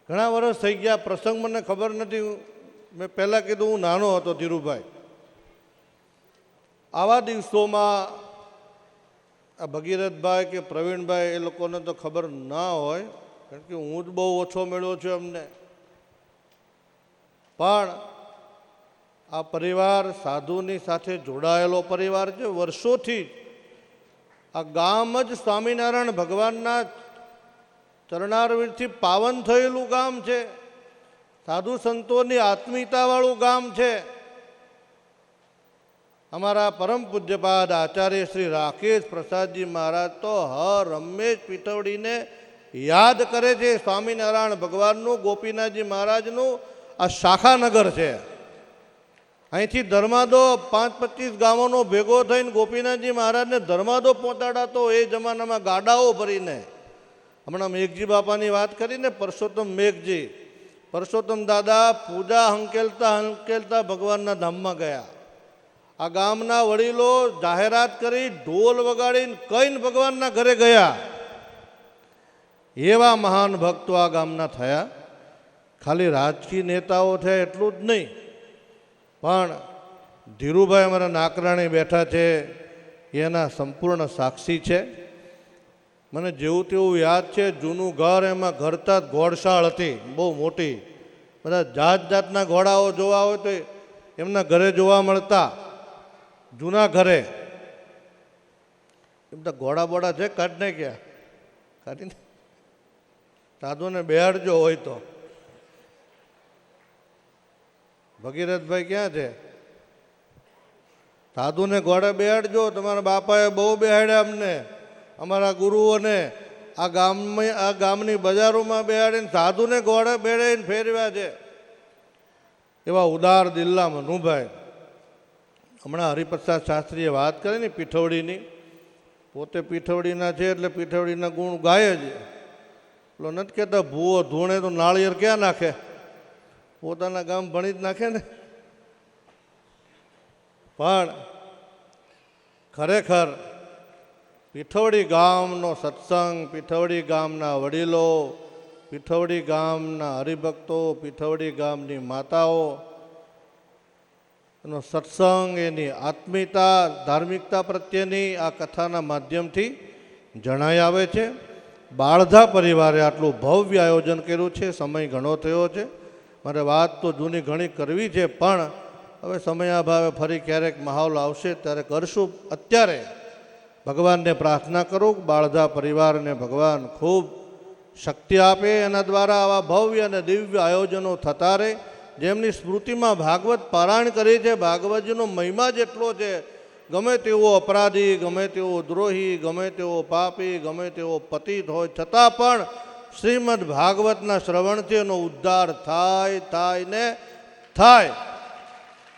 ઘણા વર્ષ થઈ ગયા, પ્રસંગ મને ખબર નથી. મેં પહેલાં કીધું હું નાનો હતો ધીરુભાઈ. આવા દિવસોમાં આ ભગીરથભાઈ કે પ્રવીણભાઈ એ લોકોને તો ખબર ના હોય, કારણ કે હું જ બહુ ઓછો મેળ્યો છું એમને. પણ આ પરિવાર સાધુની સાથે જોડાયેલો પરિવાર છે. વર્ષોથી આ ગામ જ સ્વામિનારાયણ ભગવાનના ચરણારવિંદથી પાવન થયેલું ગામ છે. સાધુ સંતોની આત્મીયતાવાળું ગામ છે. અમારા પરમ પૂજ્યપાદ આચાર્ય શ્રી રાકેશ પ્રસાદજી મહારાજ તો રમેશ પીઠવડીને યાદ કરે છે. સ્વામિનારાયણ ભગવાનનું, ગોપીનાથજી મહારાજનું આ શાખાનગર છે. અહીંથી ધર્માદો 5-25 ગામોનો ભેગો થઈને ગોપીનાથજી મહારાજને ધર્માદો પહોંચાડાતો એ જમાનામાં ગાડાઓ ભરીને. હમણાં મેઘજી બાપાની વાત કરીને, પરસોત્તમ મેઘજી, પરસોત્તમ દાદા પૂજા હંકેલતા હંકેલતા ભગવાનના ધામમાં ગયા. આ ગામના વડીલો જાહેરાત કરી, ઢોલ વગાડીને કહીને ભગવાનના ઘરે ગયા. એવા મહાન ભક્તો આ ગામના થયા. ખાલી રાજકીય નેતાઓ થયા એટલું જ નહીં, પણ ધીરુભાઈ અમારા નાકરાણી બેઠા છે, એના સંપૂર્ણ સાક્ષી છે. મને જેવું તેવું યાદ છે, જૂનું ઘર, એમાં ઘરતા જ ઘોડશાળ હતી બહુ મોટી. બધા જાત જાતના ઘોડાઓ જોવા હોય તો એમના ઘરે જોવા મળતા. જૂના ઘરે એમ તો ઘોડા બોડા છે, કાઢને ક્યાં કાઢીને સાધુને બેહાડજો હોય તો. ભગીરથભાઈ ક્યાં છે? સાધુને ઘોડે બેહાડજો. તમારા બાપાએ બહુ બેહાડ્યા અમને, અમારા ગુરુઓને. આ ગામની બજારોમાં બેહાડીને સાધુને ઘોડે બેહાડીને ફેરવ્યા છે. એવા ઉદાર દિલના મનુભાઈ. હમણાં હરિપ્રસાદ શાસ્ત્રીએ વાત કરી ને પીઠવડીની, પોતે પીઠવડીના છે એટલે પીઠવડીના ગુણ ગાય જ. પેલો નથી કહેતા ભૂવો ધૂણે તો નાળિયેર ક્યાં નાખે? પોતાના ગામ ભણી જ નાખે ને. પણ ખરેખર પીઠવડી ગામનો સત્સંગ, પીઠવડી ગામના વડીલો, પીઠવડી ગામના હરિભક્તો, પીઠવડી ગામની માતાઓ, એનો સત્સંગ, એની આત્મીયતા, ધાર્મિકતા પ્રત્યેની આ કથાના માધ્યમથી જણાઈ આવે છે. બાળધા પરિવારે આટલું ભવ્ય આયોજન કર્યું છે. સમય ઘણો થયો છે, મારે વાત તો જૂની ઘણી કરવી છે, પણ હવે સમયાભાવે ફરી ક્યારેક માહોલ આવશે ત્યારે કરશું. અત્યારે ભગવાનને પ્રાર્થના કરું, બાળધા પરિવારને ભગવાન ખૂબ શક્તિ આપે, એના દ્વારા આવા ભવ્ય અને દિવ્ય આયોજનો થતા રહે. જેમની સ્મૃતિમાં ભાગવત પારાયણ કરી છે, ભાગવતજીનો મહિમા જેટલો છે. ગમે તેવો અપરાધી, ગમે તેવો દ્રોહી, ગમે તેવો પાપી, ગમે તેવો પતિત હોય, છતાં પણ શ્રીમદ ભાગવતના શ્રવણથી એનો ઉદ્ધાર થાય ને થાય.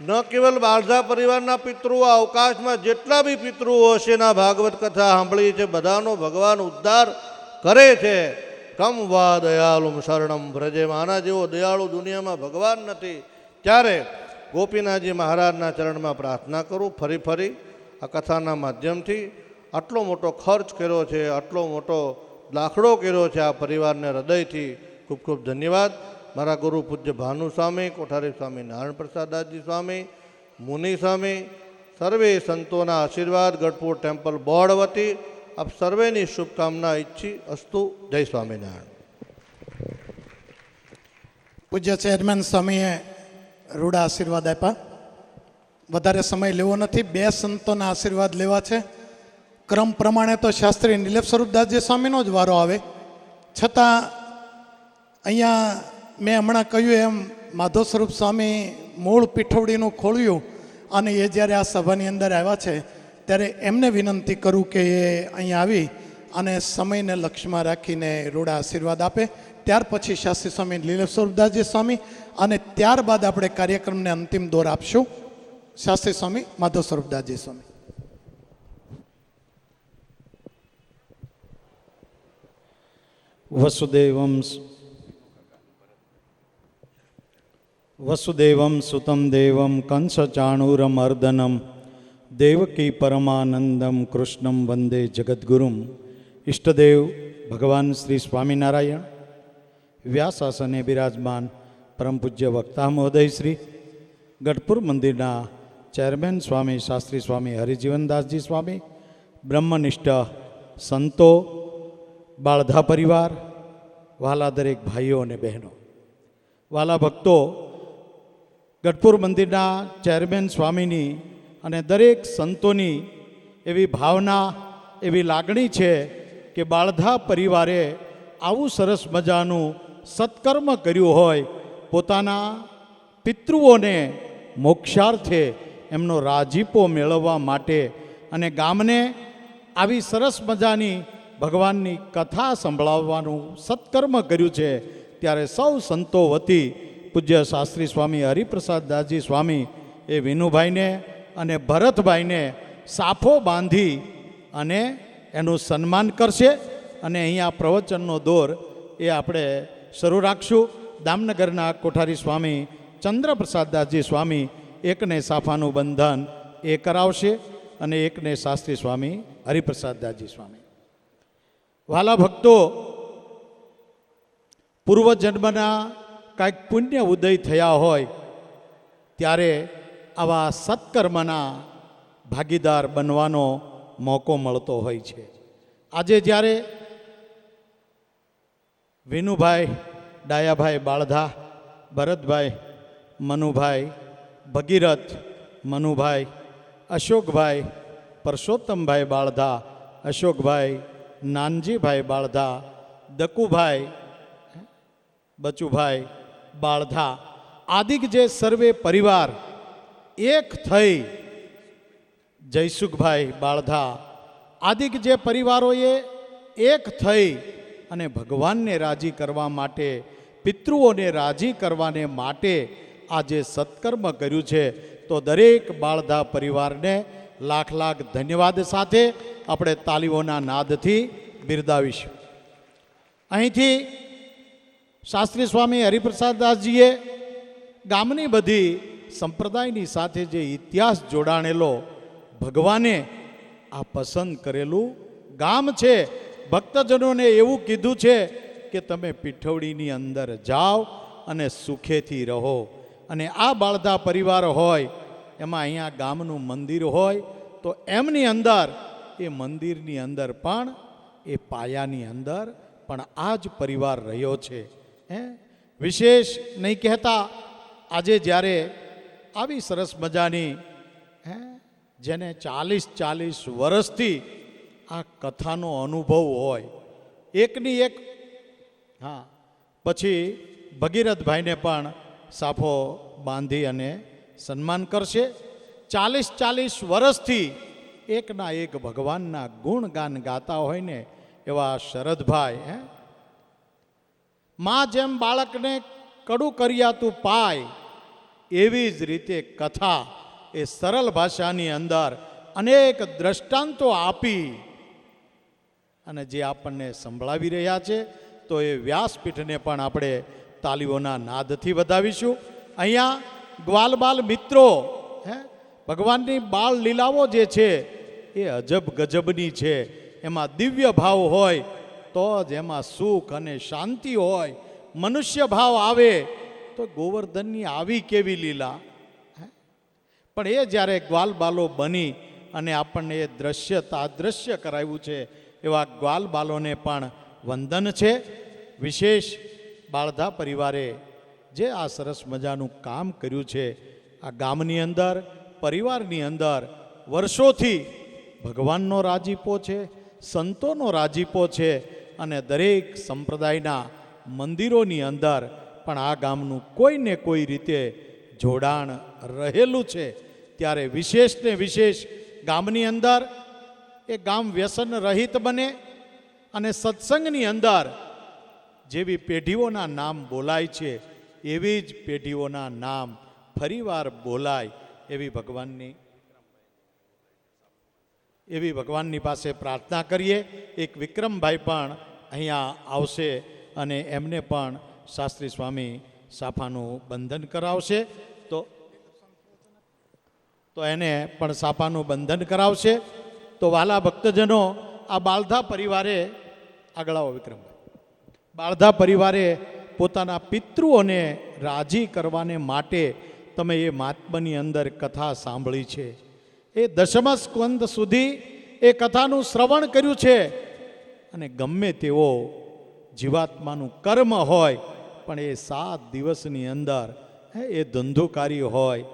ન કેવલ બાળધા પરિવારના પિતૃઓ, અવકાશમાં જેટલા બી પિતૃઓ હશે એના ભાગવત કથા સાંભળી છે, બધાનો ભગવાન ઉદ્ધાર કરે છે. કમ વા દયાલુમ શરણમ ભ્રજે. આના જેવો દયાળુ દુનિયામાં ભગવાન નથી. ત્યારે ગોપીનાથજી મહારાજના ચરણમાં પ્રાર્થના કરું, ફરી આ કથાના માધ્યમથી. આટલો મોટો ખર્ચ કર્યો છે, આટલો મોટો દાખલો કર્યો છે આ પરિવારને હૃદયથી ખૂબ ખૂબ ધન્યવાદ. મારા ગુરુ પૂજ્ય ભાનુ સ્વામી, કોઠારી સ્વામી નારાયણ પ્રસાદદાસજી સ્વામી, મુનિ સ્વામી, સર્વે સંતોના આશીર્વાદ ગઢપુર ટેમ્પલ બોર્ડ વતી આપ સર્વેની શુભકામના ઈચ્છી. અસ્તુ. જય સ્વામિનારાયણ. પૂજ્ય ચેરમેન સ્વામીએ રૂડા આશીર્વાદ આપ્યા. વધારે સમય લેવો નથી. 2 સંતોના આશીર્વાદ લેવા છે. ક્રમ પ્રમાણે તો શાસ્ત્રી નિલેપ સ્વરૂપદાસજી સ્વામીનો જ વારો આવે, છતાં અહીંયા મેં હમણાં કહ્યું એમ માધવ સ્વરૂપ સ્વામી મૂળ પીઠવડીનું ખોલ્યું અને એ જ્યારે આ સભાની અંદર આવ્યા છે ત્યારે એમને વિનંતી કરું કે એ અહીંયા આવી અને સમયને લક્ષ્યમાં રાખીને રૂડા આશીર્વાદ આપે. ત્યાર પછી શાસ્ત્રી સ્વામી નિલેપ સ્વરૂપદાસજી સ્વામી અને ત્યારબાદ આપણે કાર્યક્રમને અંતિમ દોર આપશું. શાસ્ત્રી સ્વામી માધવ સ્વરૂપદાસજી સ્વામી. વસુદેવમ સુતમ દેવમ કંસચાણૂરમર્દનમ દેવકી પરમાનંદમ કૃષ્ણમ વંદે જગદ્ગુરુમ. ઈષ્ટદેવ ભગવાન શ્રી સ્વામિનારાયણ, વ્યાસાસને બિરાજમાન પરમ પૂજ્ય વક્તા મહોદય શ્રી, ગઢપુર મંદિરના ચેરમેન સ્વામી શાસ્ત્રી સ્વામી હરિજીવનદાસજી સ્વામી, બ્રહ્મનિષ્ઠ સંતો, બાળધા પરિવાર, વાલા દરેક ભાઈઓ અને બહેનો, વાલા ભક્તો, ગઢપુર મંદિરના ચેરમેન સ્વામીની અને દરેક સંતોની એવી ભાવના, એવી લાગણી છે કે બાળધા પરિવારે આવું સરસ મજાનું સત્કર્મ કર્યું હોય, પોતાના પિતૃઓને મોક્ષાર્થે એમનો રાજીપો મેળવવા માટે અને ગામને આવી સરસ મજાની ભગવાનની કથા સંભળાવવાનું સત્કર્મ કર્યું છે. ત્યારે સૌ સંતો વતી પૂજ્ય શાસ્ત્રી સ્વામી હરિપ્રસાદ દાસજી સ્વામી એ વિનુભાઈને અને ભરતભાઈને સાફો બાંધી અને એનું સન્માન કરશે. અને અહીંયા પ્રવચનનો દોર એ આપણે શરૂ રાખશું. દામનગરના કોઠારી સ્વામી ચંદ્રપ્રસાદદાસજી સ્વામી એકને સાફાનું બંધન એ કરાવશે અને એકને શાસ્ત્રી સ્વામી હરિપ્રસાદદાસજી સ્વામી. વાલા ભક્તો, પૂર્વજન્મના કાંઈક પુણ્ય ઉદય થયા હોય ત્યારે આવા સત્કર્મના ભાગીદાર બનવાનો મોકો મળતો હોય છે. આજે જ્યારે વિનુભાઈ, ડાયાભાઈ બાળધા, ભરતભાઈ, મનુભાઈ, ભગીરથ, મનુભાઈ, અશોકભાઈ, પરસોત્તમભાઈ બાળધા, અશોકભાઈ, નાનજીભાઈ બાળધા, દકુભાઈ, બચુભાઈ બાળધા આદિક જે સર્વે પરિવાર એક થઈ, જયસુખભાઈ બાળધા આદિક જે પરિવારોએ એક થઈ અને ભગવાનને રાજી કરવા માટે, પિતૃઓને રાજી કરવાને માટે આ જે સત્કર્મ કર્યું છે, તો દરેક બાળધા પરિવારને લાખ લાખ ધન્યવાદ સાથે આપણે તાલીઓના નાદથી બિરદાવીશું. અહીંથી શાસ્ત્રી સ્વામી હરિપ્રસાદદાસજીએ ગામની બધી સંપ્રદાયની સાથે જે ઇતિહાસ જોડાણેલો ભગવાને આ પસંદ કરેલું ગામ છે. ભક્તજનોને એવું કીધું છે કે તમે પીઠવડીની અંદર જાઓ અને સુખેથી રહો. અને આ બાળધા પરિવાર હોય, એમાં અહીંયા ગામનું મંદિર હોય, તો એમની અંદર, એ મંદિરની અંદર પણ, એ પાયાની અંદર પણ આ જ પરિવાર રહ્યો છે. વિશેષ નહીં કહેતા, આજે જ્યારે આવી સરસ મજાની જેને 40 વર્ષથી આ કથાનો અનુભવ હોય, એકની એક, હા, પછી ભગીરથભાઈને પણ સાફો બાંધી અને સન્માન કરશે. 40 વર્ષથી એકના એક ભગવાનના ગુણગાન ગાતા હોય ને એવા શરદભાઈ, માં જેમ બાળકને કડું કર્યાતું પાય, એવી જ રીતે કથા એ સરળ ભાષાની અંદર અનેક દ્રષ્ટાંતો આપી અને જે આપણને સંભળાવી રહ્યા છે, તો એ વ્યાસપીઠને પણ આપણે તાલીઓના નાદથી વધાવીશું. અહીંયા ગ્વાલ બાલ મિત્રો, ભગવાનની બાળ લીલાઓ જે છે એ અજબ ગજબની છે. એમાં દિવ્ય ભાવ હોય તો જ એમાં સુખ અને શાંતિ હોય. મનુષ્ય ભાવ આવે તો ગોવર્ધનની આવી કેવી લીલા. પણ એ જ્યારે ગ્વાલ બાલો બની અને આપણને એ દ્રશ્ય કરાવ્યું છે, એવા ગ્વાલ બાલોને પણ વંદન છે. વિશેષ બાળધા પરિવારે જે આ સરસ મજાનું કામ કર્યું છે, આ ગામની અંદર, પરિવારની અંદર વર્ષોથી ભગવાનનો રાજીપો છે, સંતોનો રાજીપો છે, અને દરેક સંપ્રદાયના મંદિરોની અંદર પણ આ ગામનું કોઈને કોઈ રીતે જોડાણ રહેલું છે. ત્યારે વિશેષ ને વિશેષ ગામની અંદર એ ગામ વ્યસન રહિત બને અને સત્સંગની અંદર જેવી પેઢીઓના નામ બોલાય છે એવી જ પેઢીઓના નામ ફરીવાર બોલાય એવી ભગવાનની પાસે પ્રાર્થના કરીએ. એક વિક્રમભાઈ પણ અહીંયા આવશે અને એમને પણ શાસ્ત્રી સ્વામી સાફાનું બંધન કરાવશે. તો એને પણ સાફાનું બંધન કરાવશે. તો વાલા ભક્તજનો, આ બાળધા પરિવારે, આગળ આવો વિક્રમભાઈ, બાળધા પરિવારે પોતાના પિતૃઓને રાજી કરવાને માટે તમે એ મહાત્માની અંદર કથા સાંભળી છે. એ દશમ સ્કંદ સુધી એ કથાનું શ્રવણ કર્યું છે. અને ગમે તેવો જીવાત્માનું કર્મ હોય પણ એ 7 દિવસની અંદર એ ધંધુકારી હોય,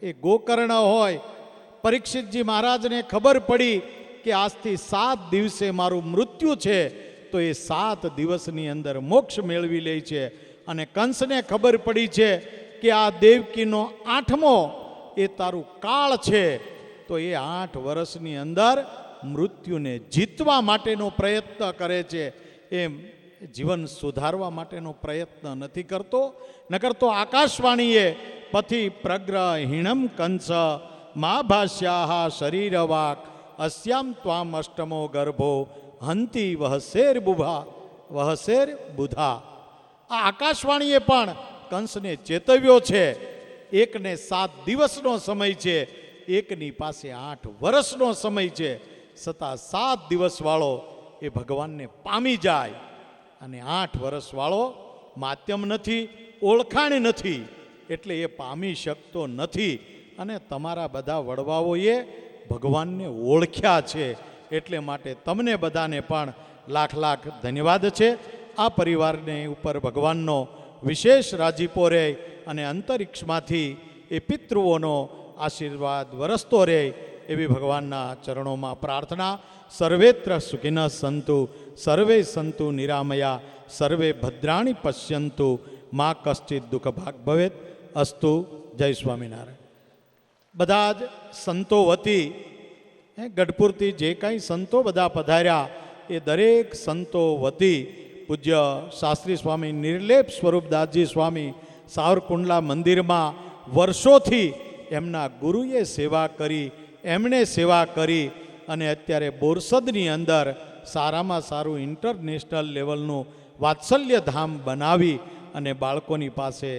એ ગોકર્ણ હોય, પરીક્ષિતજી મહારાજને ખબર પડી કે આજથી 7 દિવસે મારું મૃત્યુ છે, તો એ 7 દિવસની અંદર મોક્ષ મેળવી લે છે. અને કંસને ખબર પડી છે કે આ દેવકીનો 8મો એ તારું કાળ છે, તો એ 8 વર્ષની અંદર મૃત્યુને જીતવા માટેનો પ્રયત્ન કરે છે. એમ જીવન સુધારવા માટેનો પ્રયત્ન નથી કરતો. નકર તો આકાશવાણીએ પથી પ્રગ્રહીણમ કંસ મા ભાષ્યા શરીરવાક અસ્યામ ત્વામ અષ્ટમો ગર્ભો હંતી વહસેર બુધા. આ આકાશવાણીએ પણ કંસને ચેતવ્યો છે. એકને 7 દિવસનો સમય છે, એકની પાસે 8 વર્ષનો સમય છે. છતાં 7 દિવસવાળો એ ભગવાનને પામી જાય અને 8 વર્ષવાળો માધ્યમ નથી, ઓળખાણ નથી, એટલે એ પામી શકતો નથી. અને તમારા બધા વડવાઓએ ભગવાનને ઓળખ્યા છે. એટલે માટે તમને બધાને પણ લાખ લાખ ધન્યવાદ છે. આ પરિવારને ઉપર ભગવાનનો વિશેષ રાજીપો રહે અને અંતરિક્ષમાંથી એ પિતૃઓનો આશીર્વાદ વરસતો રહે એવી ભગવાનના ચરણોમાં પ્રાર્થના. સર્વેત્ર સુખિનઃ સંતુ, સર્વે સંતુ નિરામયા, સર્વે ભદ્રાણી પશ્યંતુ, મા કશ્ચિત દુઃખ ભાગ ભવેત. અસ્તુ. જય સ્વામિનારાયણ. બધા જ સંતો વતી ગઢપુરથી જે કાંઈ સંતો બધા પધાર્યા એ દરેક સંતો વતી પૂજ્ય શાસ્ત્રી સ્વામી નિર્લેપ સ્વરૂપદાસજી સ્વામી સાવરકુંડલા મંદિરમાં વર્ષોથી એમના ગુરુએ સેવા કરી, એમણે સેવા કરી અને અત્યારે બોરસદની અંદર સારામાં સારું ઇન્ટરનેશનલ લેવલનું વાત્સલ્ય ધામ બનાવી અને બાળકોની પાસે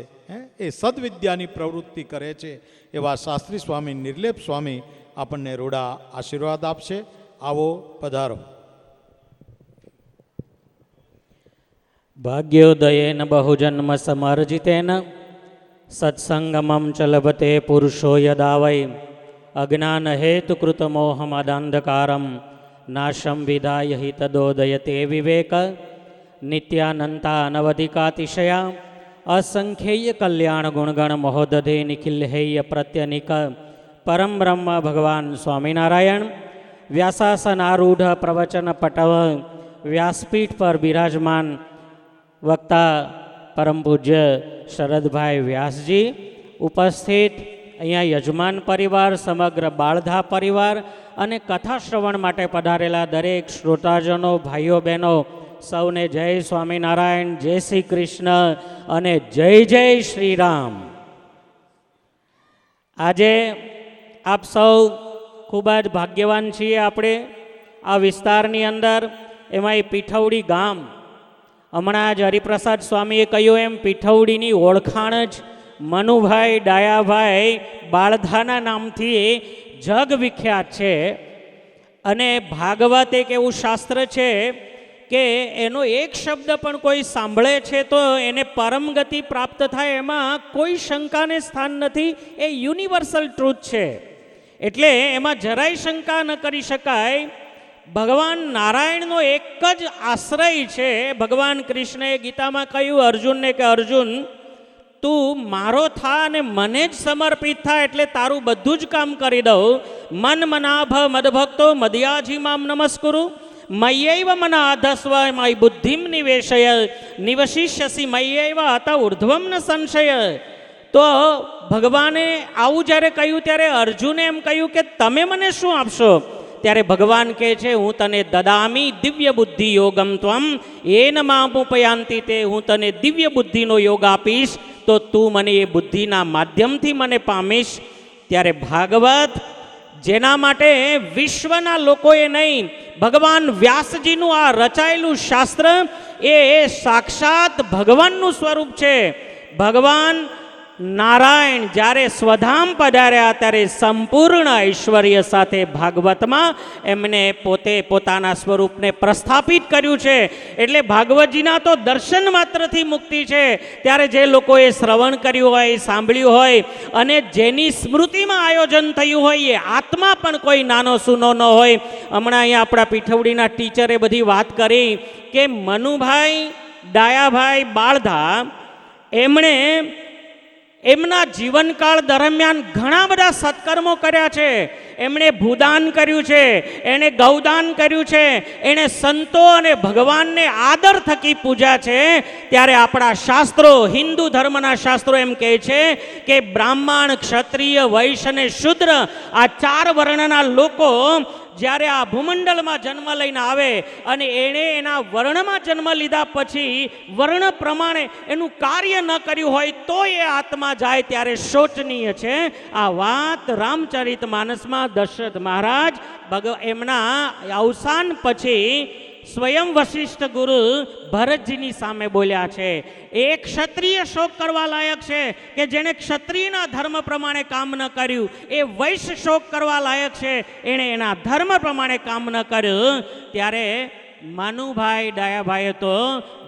એ સદવિદ્યાની પ્રવૃત્તિ કરે છે. એવા શાસ્ત્રી સ્વામી નિર્લેપ સ્વામી આપણને રૂડા આશીર્વાદ આપશે. આવો, પધારો. ભાગ્યોદયેન બહુજન્મ સમર્જિતેન સત્સંગમમ ચલભતે પુરુષો યદા વૈ અજ્ઞાન હેતુકૃત મોહમદાંધકારમ નાશમ વિધાય હિ તદોદયતે વિવેક નિત્યાનંતા અનવધિકાતિશયા અસંખ્યેય કલ્યાણ ગુણગણ મહોદધે નિખિલ્હેય પ્રત્યનિક પરમ બ્રહ્મ ભગવાન સ્વામિનારાયણ વ્યાસાસન આરૂઢ પ્રવચન પટવ વ્યાસપીઠ પર બિરાજમાન વક્તા પરમ પૂજ્ય શરદભાઈ વ્યાસજી, ઉપસ્થિત અહીંયા યજમાન પરિવાર, સમગ્ર બાળધા પરિવાર અને કથા શ્રવણ માટે પધારેલા દરેક શ્રોતાજનો, ભાઈઓ બહેનો, સૌને જય સ્વામિનારાયણ, જય શ્રી કૃષ્ણ અને જય જય શ્રી રામ. આજે આપ સૌ ખૂબ જ ભાગ્યવાન છીએ. આપણે આ વિસ્તારની અંદર, એમાં એ પીઠવડી ગામ, હમણાં જ હરિપ્રસાદ સ્વામીએ કહ્યું એમ પીઠવડીની ઓળખાણ જ મનુભાઈ ડાયાભાઈ બાળધાના નામથી જગ વિખ્યાત છે. અને ભાગવત એક એવું શાસ્ત્ર છે કે એનો એક શબ્દ પણ કોઈ સાંભળે છે તો એને પરમ ગતિ પ્રાપ્ત થાય, એમાં કોઈ શંકાને સ્થાન નથી. એ યુનિવર્સલ ટ્રુથ છે, એટલે એમાં જરાય શંકા ન કરી શકાય. ભગવાન નારાયણનો એક જ આશ્રય છે. ભગવાન કૃષ્ણએ ગીતામાં કહ્યું અર્જુનને કે અર્જુન, તું મારો થા અને મને જ સમર્પિત થા એટલે તારું બધું જ કામ કરી દઉં. મન મનાભ મદભક્તો મદયાજી મામ નમસ્કુરુ મય્યૈવ મન આધસ્વ મયી બુદ્ધિમ નિવેશય નિવશિષ્યસી મય્યૈવ અત ઉર્ધ્વમ ન સંશય. તો ભગવાને આવું જ્યારે કહ્યું ત્યારે અર્જુને એમ કહ્યું કે તમે મને શું આપશો? ત્યારે ભગવાન કહે છે હું તને દદામી દિવ્ય બુદ્ધિ યોગમ ત્વમ એન મામુપયાંતિ તે, હું તને દિવ્ય બુદ્ધિનો યોગ આપીશ તો તું મને એ બુદ્ધિના માધ્યમથી મને પામીશ. ત્યારે ભાગવત જેના માટે વિશ્વના લોકોએ નહીં, ભગવાન વ્યાસજીનું આ રચાયેલું શાસ્ત્ર એ સાક્ષાત ભગવાનનું સ્વરૂપ છે. ભગવાન નારાયણ જ્યારે સ્વધામ પધાર્યા ત્યારે સંપૂર્ણ ઐશ્વર્ય સાથે ભાગવતમાં એમને પોતે પોતાના સ્વરૂપને પ્રસ્થાપિત કર્યું છે. એટલે ભાગવતજીના તો દર્શન માત્રથી મુક્તિ છે. ત્યારે જે લોકોએ શ્રવણ કર્યું હોય, સાંભળ્યું હોય અને જેની સ્મૃતિમાં આયોજન થયું હોય એ આત્મા પણ કોઈ નાનો સૂનો ન હોય. હમણાં અહીંયા આપણા પીઠવડીના ટીચરે બધી વાત કરી કે મનુભાઈ ડાયાભાઈ બાળધા એમણે એમના જીવનકાળ દરમિયાન ઘણા બધા સત્કર્મો કર્યા છે. એમણે ભૂદાન કર્યું છે, એણે ગૌદાન કર્યું છે, એણે સંતો અને ભગવાનને આદર થકી પૂજા છે. ત્યારે આપણા શાસ્ત્રો, હિન્દુ ધર્મના શાસ્ત્રો એમ કહે છે કે બ્રાહ્મણ, ક્ષત્રિય, વૈશ્ય અને શૂદ્ર આ 4 વર્ણના લોકો જ્યારે આ ભૂમંડળમાં જન્મ લઈને આવે અને એણે એના વર્ણમાં જન્મ લીધા પછી વર્ણ પ્રમાણે એનું કાર્ય ન કર્યું હોય તો એ આત્મા જાય ત્યારે શોચનીય છે. આ વાત રામચરિત માનસમાં દશરથ મહારાજ એમના અવસાન પછી સ્વયં વશિષ્ઠ ગુરુ ભરતજીની સામે બોલ્યા છે. એ ક્ષત્રિય શોક કરવા લાયક છે કે જેણે ક્ષત્રિયના ધર્મ પ્રમાણે કામ ન કર્યું. એ વૈશ્ય શોક કરવા લાયક છે, એણે એના ધર્મ પ્રમાણે કામ ન કર્યું. ત્યારે મનુભાઈ ડાયાભાઈએ તો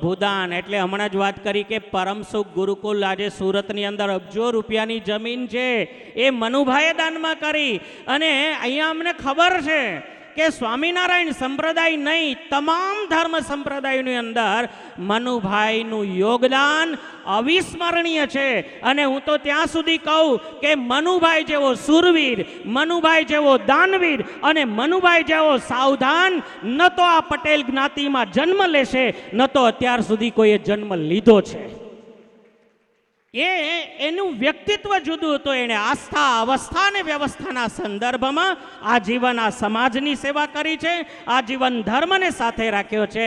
ભૂદાન એટલે હમણાં જ વાત કરી કે પરમસુખ ગુરુકુલ આજે સુરતની અંદર અબજો રૂપિયાની જમીન છે એ મનુભાઈએ દાનમાં કરી. અને અહીંયા અમને ખબર છે કે સ્વામિનારાયણ સંપ્રદાય નહીં, તમામ ધર્મ સંપ્રદાયની અંદર મનુભાઈનું યોગદાન અવિસ્મરણીય છે. અને હું તો ત્યાં સુધી કહું કે મનુભાઈ જેવો સુરવીર, મનુભાઈ જેવો દાનવીર અને મનુભાઈ જેવો સાવધાન ન તો આ પટેલ જ્ઞાતિમાં જન્મ લેશે, ન તો અત્યાર સુધી કોઈએ જન્મ લીધો છે. એનું વ્યક્તિત્વ જુદું હતું. એણે આસ્થા, અવસ્થા અને વ્યવસ્થાના સંદર્ભમાં આજીવન આ સમાજની સેવા કરી છે, આજીવન ધર્મને સાથે રાખ્યો છે.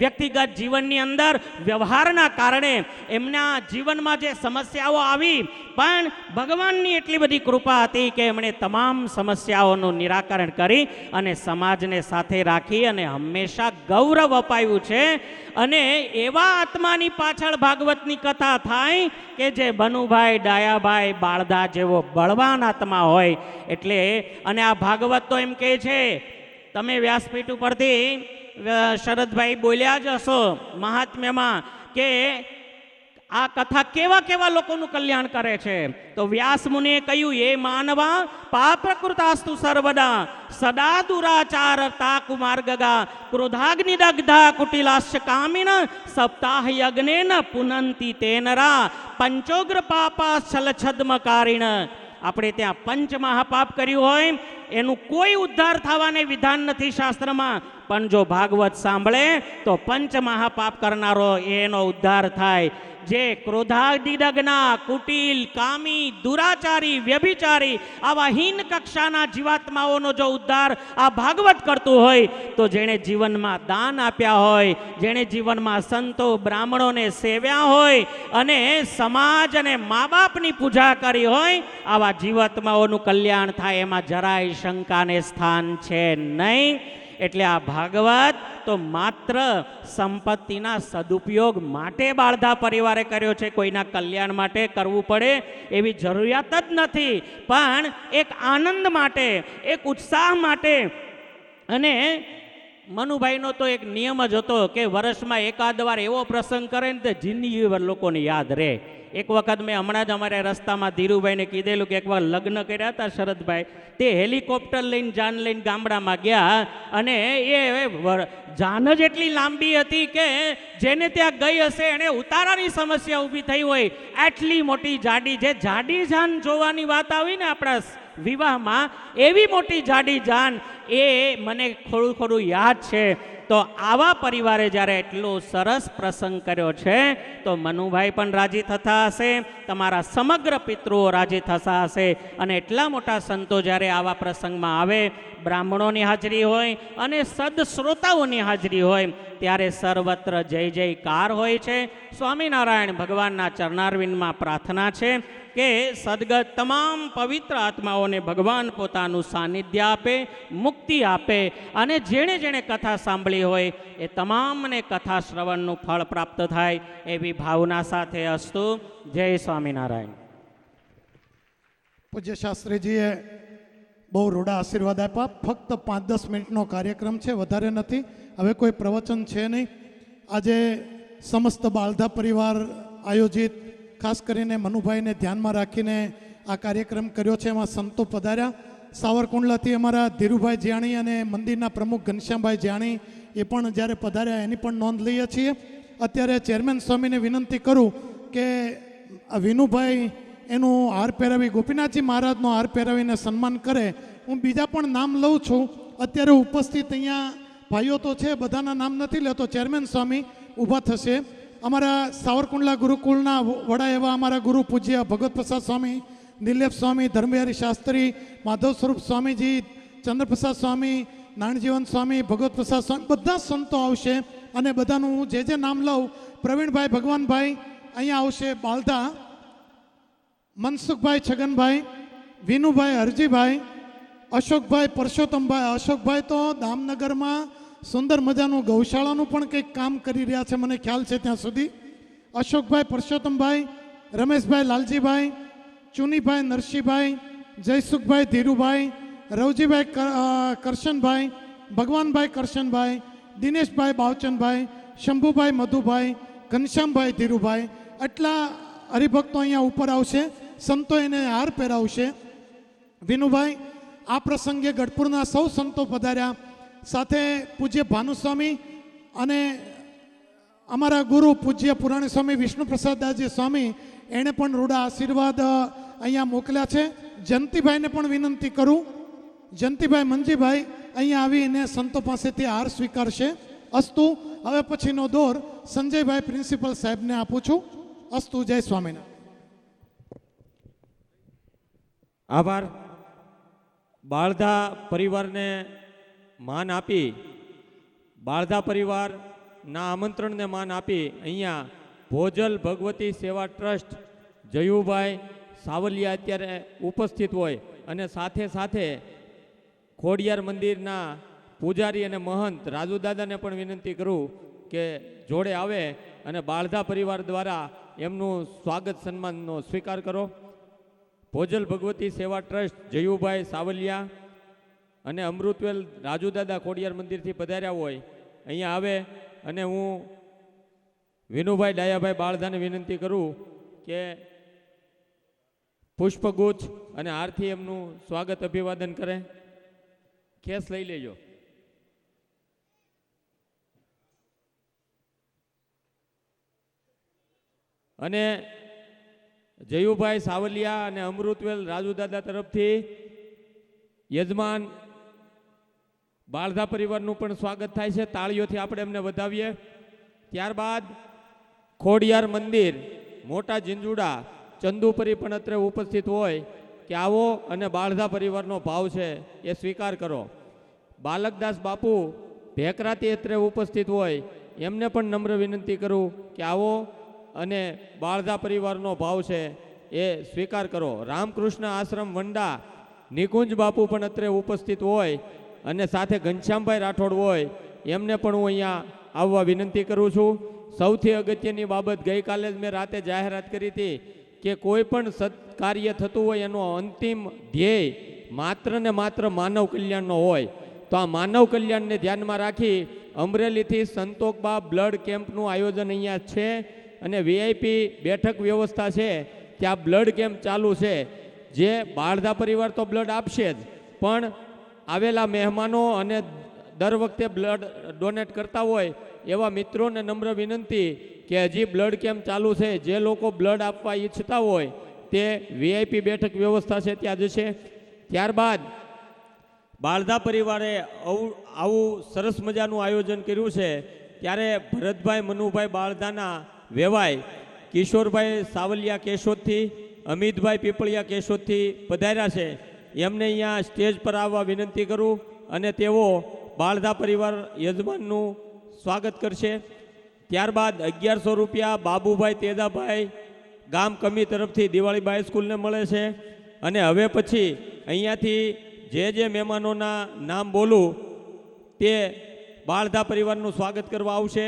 વ્યક્તિગત જીવનની અંદર વ્યવહારના કારણે એમના જીવનમાં જે સમસ્યાઓ આવી પણ ભગવાનની એટલી બધી કૃપા હતી કે એમણે તમામ સમસ્યાઓનું નિરાકરણ કરી અને સમાજને સાથે રાખી અને હંમેશા ગૌરવ અપાયું છે. અને એવા આત્માની પાછળ ભાગવતની કથા થાય કે જે મનુભાઈ ડાયાભાઈ બાળધા જેવો બળવાન આત્મા હોય. એટલે અને આ ભાગવત તો એમ કહે છે, તમે વ્યાસપીઠ ઉપરથી શરદભાઈ બોલ્યા જ હશો મહાત્મ્યમાં કે આ કથા કેવા કેવા લોકોનું કલ્યાણ કરે છે. તો વ્યાસ મુનિએ કહ્યું એ માનવા પાપકૃતાસ્તુ સર્વદા સદા દુરાચાર તાકુમાર ગગા ક્રોધાગ્નિ દગ્ધા કુટિલાશ્ચ કામિન સપ્તાહ યજ્ઞેન પુનંતિ તેનરા પંચોગ્ર પાપા છલછદ્મકારિણ. આપણે ત્યાં પંચ મહાપાપ કર્યું હોય એનું કોઈ ઉદ્ધાર થવાને વિધાન નથી શાસ્ત્રમાં, પણ જો ભાગવત સાંભળે તો પંચ મહાપાપ કરનારો એનો ઉદ્ધાર થાય. જે ક્રોધાદિદગ્ના, કુટિલ, કામી, દુરાચારી, વ્યભિચારી આવા હીન કક્ષાના જીવાત્માઓનો જો ઉદ્ધાર આ ભાગવત કરતું હોય તો જેણે જીવનમાં દાન આપ્યા હોય, જેણે જીવનમાં સંતો બ્રાહ્મણોને સેવ્યા હોય અને સમાજ અને મા બાપની પૂજા કરી હોય, આવા જીવાત્માઓનું કલ્યાણ થાય એમાં જરાય શંકાને સ્થાન છે નહીં. એટલે આ ભાગવત તો માત્ર સંપત્તિના સદુપયોગ માટે બાળધા પરિવારે કર્યો છે, કોઈના કલ્યાણ માટે કરવું પડે એવી જરૂરિયાત જ નથી, પણ એક આનંદ માટે, એક ઉત્સાહ માટે. અને મનુભાઈનો તો એક નિયમ જ હતો કે વર્ષમાં એકાદ વાર એવો પ્રસંગ કરે ને તે જિંદગીભર લોકોને યાદ રહે. એક વખત મેં હમણાં જ અમારે રસ્તામાં ધીરુભાઈને કીધેલું કે એકવાર લગ્ન કર્યા હતા શરદભાઈ, તે હેલિકોપ્ટર લઈને જાન લઈને ગામડામાં ગયા અને એ જાન જ એટલી લાંબી હતી કે જેને ત્યાં ગઈ હશે એને ઉતારાની સમસ્યા ઊભી થઈ હોય આટલી મોટી જાડી, જે જાડી જાન જોવાની વાત આવી ને આપણા વિવાહમાં, એવી મોટી જાડી જાન એ મને થોડું થોડું યાદ છે. તો આવા પરિવારે જ્યારે એટલો સરસ પ્રસંગ કર્યો છે તો મનુભાઈ પણ રાજી થતા હશે, તમારા સમગ્ર પિતૃઓ રાજી થતા હશે. અને એટલા મોટા સંતો જ્યારે આવા પ્રસંગમાં આવે, બ્રાહ્મણોની હાજરી હોય અને સદશ્રોતાઓની હાજરી હોય, ત્યારે સર્વત્ર જય જયકાર હોય છે. સ્વામિનારાયણ ભગવાનના ચરણારવિંદમાં પ્રાર્થના છે કે સદગત તમામ પવિત્ર આત્માઓને ભગવાન પોતાનું સાનિધ્ય આપે, મુક્તિ આપે અને જેણે જેણે કથા સાંભળી હોય એ તમામને કથા શ્રવણનું ફળ પ્રાપ્ત થાય એવી ભાવના સાથે અસ્તુ. જય સ્વામિનારાયણ. પૂજ્ય શાસ્ત્રીજીએ બહુ રૂડા આશીર્વાદ આપ્યા. ફક્ત 5-10 મિનિટનો કાર્યક્રમ છે, વધારે નથી. હવે કોઈ પ્રવચન છે નહીં. આજે સમસ્ત બાલધા પરિવાર આયોજિત ખાસ કરીને મનુભાઈને ધ્યાનમાં રાખીને આ કાર્યક્રમ કર્યો છે. એમાં સંતો પધાર્યા. સાવરકુંડલાથી અમારા ધીરુભાઈ જ્યાણી અને મંદિરના પ્રમુખ ઘનશ્યામભાઈ જ્યાણી એ પણ જ્યારે પધાર્યા એની પણ નોંધ લઈએ છીએ. અત્યારે ચેરમેન સ્વામીને વિનંતી કરું કે વિનુભાઈ એનું હાર પહેરાવી, ગોપીનાથજી મહારાજનો હાર પહેરાવીને સન્માન કરે. હું બીજા પણ નામ લઉં છું. અત્યારે ઉપસ્થિત અહીંયા ભાઈઓ તો છે, બધાના નામ નથી લેતો. ચેરમેન સ્વામી ઊભા થશે. અમારા સાવરકુંડલા ગુરુકુળના વડા એવા અમારા ગુરુ પૂજ્ય ભગવત પ્રસાદ સ્વામી, નિલેપ સ્વામી, ધર્મવિહારી શાસ્ત્રી, માધવ સ્વરૂપ સ્વામીજી, ચંદ્રપ્રસાદ સ્વામી, નાણજીવન સ્વામી, ભગવત પ્રસાદ સ્વામી, બધા સંતો આવશે. અને બધાનું હું જે નામ લઉં, પ્રવીણભાઈ ભગવાનભાઈ અહીંયા આવશે, બાલધા, મનસુખભાઈ છગનભાઈ, વિનુભાઈ હરજીભાઈ, અશોકભાઈ પરસોત્તમભાઈ. અશોકભાઈ તો દામનગરમાં સુંદર મજાનું ગૌશાળાનું પણ કંઈક કામ કરી રહ્યા છે, મને ખ્યાલ છે ત્યાં સુધી. અશોકભાઈ પરસોત્તમભાઈ, રમેશભાઈ લાલજીભાઈ, ચુનીભાઈ નરસિંહભાઈ, જયસુખભાઈ ધીરુભાઈ, રવજીભાઈ કરશનભાઈ, ભગવાનભાઈ કરશનભાઈ, દિનેશભાઈ બાવચંદભાઈ, શંભુભાઈ મધુભાઈ, ઘનશ્યામભાઈ ધીરુભાઈ. આટલા હરિભક્તો અહીંયા ઉપર આવશે. સંતો એને હાર પહેરાવશે. વિનુભાઈ, આ પ્રસંગે ગઢપુરના સૌ સંતો પધાર્યા. સાથે પૂજ્ય ભાનુસ્વામી અને અમારા ગુરુ પૂજ્ય પુરાણી સ્વામી વિષ્ણુપ્રસાદદાસજી સ્વામી, એણે પણ રૂડા આશીર્વાદ અહીંયા મોકલ્યા છે. જયંતિભાઈને પણ વિનંતી કરું, જયંતિભાઈ મંજીભાઈ અહીંયા આવીને સંતો પાસેથી હાર સ્વીકારશે. અસ્તુ. હવે પછીનો દોર સંજયભાઈ પ્રિન્સિપલ સાહેબને આપું છું. અસ્તુ. જય સ્વામિનારાયણ. આભાર. બાળધા પરિવારને માન આપી, બાળધા પરિવારના આમંત્રણને માન આપી અહીંયા ભોજલ ભગવતી સેવા ટ્રસ્ટ જયુભાઈ સાવલિયા અત્યારે ઉપસ્થિત હોય અને સાથે સાથે ખોડિયાર મંદિરના પૂજારી અને મહંત રાજુદાદાને પણ વિનંતી કરું કે જોડે આવે અને બાળધા પરિવાર દ્વારા એમનું સ્વાગત સન્માનનો સ્વીકાર કરો. ભોજલ ભગવતી સેવા ટ્રસ્ટ જયુભાઈ સાવલિયા અને અમૃતવેલ રાજુદાદા ખોડિયાર મંદિરથી પધાર્યા હોય અહીંયા આવે. અને હું વિનુભાઈ ડાયાભાઈ બાળધાને વિનંતી કરું કે પુષ્પગુચ્છ અને હારથી એમનું સ્વાગત અભિવાદન કરે. ખેસ લઈ લેજો. અને જયુભાઈ સાવલિયા અને અમૃતવેલ રાજુદાદા તરફથી યજમાન બાળધા પરિવારનું પણ સ્વાગત થાય છે. તાળીઓથી આપણે એમને વધાવીએ. ત્યારબાદ ખોડિયાર મંદિર મોટા જીંજુડા ચંદુપરી પણ અત્રે ઉપસ્થિત હોય કે આવો અને બાળધા પરિવારનો ભાવ છે એ સ્વીકાર કરો. બાલકદાસ બાપુ ભેકરાથી અત્રે ઉપસ્થિત હોય એમને પણ નમ્ર વિનંતી કરું કે આવો અને બાળધા પરિવારનો ભાવ છે એ સ્વીકાર કરો. રામકૃષ્ણ આશ્રમ વંડા નિકુંજ બાપુ પણ અત્રે ઉપસ્થિત હોય અને સાથે ઘનશ્યામભાઈ રાઠોડ હોય એમને પણ હું અહીંયા આવવા વિનંતી કરું છું. સૌથી અગત્યની બાબત ગઈકાલે જ મેં રાતે જાહેરાત કરી હતી કે કોઈ પણ સત્કાર્ય થતું હોય એનો અંતિમ ધ્યેય માત્ર ને માત્ર માનવ કલ્યાણનો હોય. તો આ માનવ કલ્યાણને ધ્યાનમાં રાખી અમરેલીથી સંતોકબા બ્લડ કેમ્પનું આયોજન અહીંયા છે અને વીઆઈપી બેઠક વ્યવસ્થા છે, ત્યાં બ્લડ કેમ્પ ચાલુ છે. જે બાળધા પરિવાર તો બ્લડ આપશે જ, પણ આવેલા મહેમાનો અને દર વખતે બ્લડ ડોનેટ કરતા હોય એવા મિત્રોને નમ્ર વિનંતી કે હજી બ્લડ કેમ્પ ચાલુ છે. જે લોકો બ્લડ આપવા ઈચ્છતા હોય તે વીઆઈપી બેઠક વ્યવસ્થા છે ત્યાં જશે. ત્યારબાદ બાળધા પરિવારે આવું સરસ મજાનું આયોજન કર્યું છે, ત્યારે ભરતભાઈ મનુભાઈ બાળધાના વેવાય કિશોરભાઈ સાવલિયા કેશોદથી, અમિતભાઈ પીપળિયા કેશોદથી પધાર્યા છે. એમને અહીંયા સ્ટેજ પર આવવા વિનંતી કરું અને તેઓ બાળધા પરિવાર યજમાનનું સ્વાગત કરશે. ત્યારબાદ 1100 રૂપિયા બાબુભાઈ તેદાભાઈ ગામ કમી તરફથી દિવાળી બાઈ સ્કૂલને મળે છે. અને હવે પછી અહીંયાથી જે મહેમાનોના નામ બોલું તે બાળધા પરિવારનું સ્વાગત કરવા આવશે.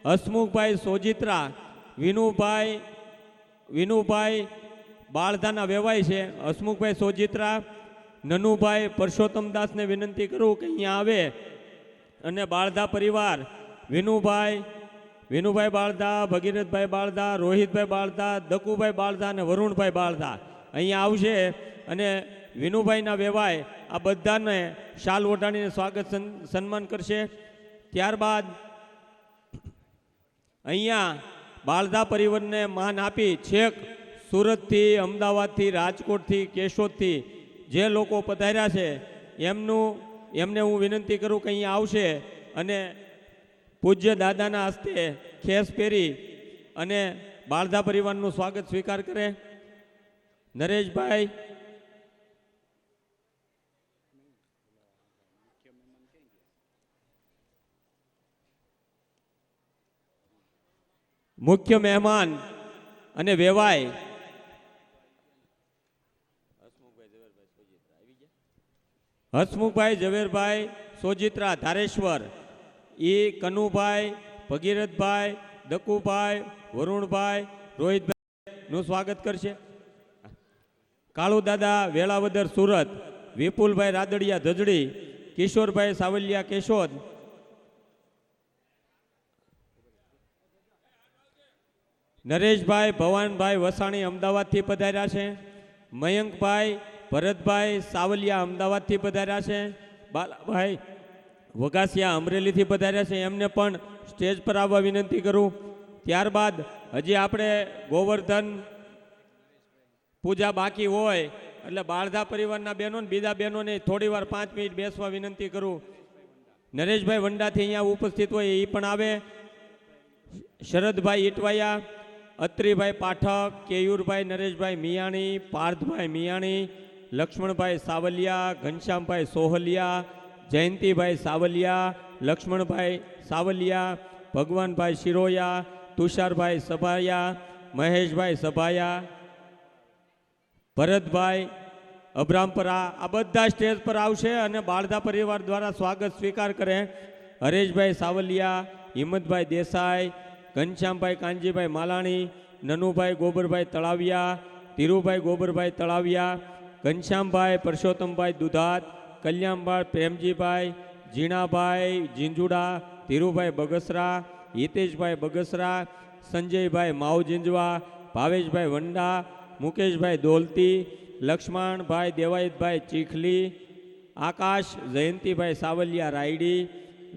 હસમુખભાઈ સોજિત્રા, વિનુભાઈ બાળધાના વેવાય છે. હસમુખભાઈ સોજિત્રા, નનુભાઈ પરસોત્તમદાસને વિનંતી કરું કે અહીંયા આવે અને બાળધા પરિવાર વિનુભાઈ બાળધા, ભગીરથભાઈ બાળધા, રોહિતભાઈ બાળધા, દકુભાઈ બાળધા અને વરુણભાઈ બાળધા અહીંયા આવશે. અને વિનુભાઈના વેવાય આ બધાને શાલ ઓઢાડીને સ્વાગત સન્માન કરશે. ત્યારબાદ અહીંયા બાળધા પરિવારને માન આપી છેક સુરતથી, અમદાવાદથી, રાજકોટથી, કેશોદથી જે લોકો પધાર્યા છે એમને હું વિનંતી કરું કે અહીંયા આવશે અને પૂજ્ય દાદાના હસ્તે ખેસ પહેરી અને બાળધા પરિવારનું સ્વાગત સ્વીકાર કરે. નરેશભાઈ મુખ્ય મહેમાન અને વેવાય હસમુખભાઈ ઝવેરભાઈ સોજિત્રા ધારેશ્વર, એ કનુભાઈ, ભગીરથભાઈ, દકુભાઈ, વરુણભાઈ, રોહિતભાઈનું સ્વાગત કરશે. કાળુદાદા વેળાવદર સુરત, વિપુલભાઈ રાદડિયા ધજડી, કિશોરભાઈ સાવલિયા કેશોદ, નરેશભાઈ ભવાનભાઈ વસાણી અમદાવાદથી પધાર્યા છે. મયંકભાઈ ભરતભાઈ સાવલિયા અમદાવાદથી પધાર્યા છે. બાલાભાઈ વઘાસિયા અમરેલીથી પધાર્યા છે. એમને પણ સ્ટેજ પર આવવા વિનંતી કરું. ત્યારબાદ હજી આપણે ગોવર્ધન પૂજા બાકી હોય એટલે બાળધા પરિવારના બહેનો બીજા બહેનોને થોડી વાર 5 મિનિટ બેસવા વિનંતી કરું. નરેશભાઈ વંડાથી અહીંયા ઉપસ્થિત હોય એ પણ આવે. શરદભાઈ ઈટવાયા, અત્રીભાઈ પાઠક, કેયુરભાઈ નરેશભાઈ મિયાણી, પાર્થભાઈ મિયાણી, લક્ષ્મણભાઈ સાવલિયા, ઘનશ્યામભાઈ સોહલિયા, જયંતિભાઈ સાવલિયા, લક્ષ્મણભાઈ સાવલિયા, ભગવાનભાઈ શિરોયા, તુષારભાઈ સભાયા, મહેશભાઈ સભાયા, ભરતભાઈ અબ્રામપરા આ બધા સ્ટેજ પર આવશે અને બાળધા પરિવાર દ્વારા સ્વાગત સ્વીકાર કરે. હરેશભાઈ સાવલિયા, હિંમતભાઈ દેસાઈ, ઘનશ્યામભાઈ કાનજીભાઈ માલાણી, નનુભાઈ ગોબરભાઈ તળાવિયા, ધીરુભાઈ ગોબરભાઈ તળાવિયા, ઘનશ્યામભાઈ પરસોત્તમભાઈ દુધાત, કલ્યાણભાઈ પ્રેમજીભાઈ, જીણાભાઈ જીંજુડા, ધીરુભાઈ બગસરા, હિતેશભાઈ બગસરા, સંજયભાઈ માવ જીંજવા, ભાવેશભાઈ વંડા, મુકેશભાઈ દોલતી, લક્ષ્મણભાઈ દેવાયતભાઈ ચીખલી, આકાશ જયંતિભાઈ સાવલિયા રાયડી,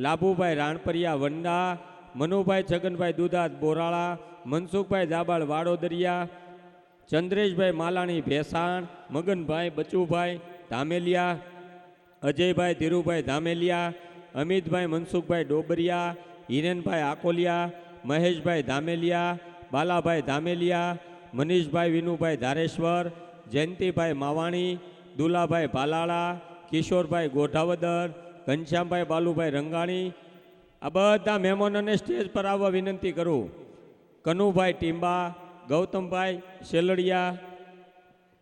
લાભુભાઈ રાણપરિયા વંડા, મનુભાઈ છગનભાઈ દુધાત બોરાળા, મનસુખભાઈ જાબાળ વાડોદરિયા, ચંદ્રેશભાઈ માલાણી ભેસાણ, મગનભાઈ બચુભાઈ ધામેલિયા, અજયભાઈ ધીરુભાઈ ધામેલિયા, અમિતભાઈ મનસુખભાઈ ડોબરિયા, હિરેનભાઈ આકોલિયા, મહેશભાઈ ધામેલિયા, બાલાભાઈ ધામેલિયા, મનીષભાઈ વિનુભાઈ ધારેશ્વર, જયંતિભાઈ માવાણી, દુલાભાઈ ભાલાળા, કિશોરભાઈ ગોઢાવદર, ઘનશ્યામભાઈ બાલુભાઈ રંગાણી આ બધા મહેમાનોને સ્ટેજ પર આવવા વિનંતી કરું. કનુભાઈ ટીંબા, ગૌતમભાઈ શેલડિયા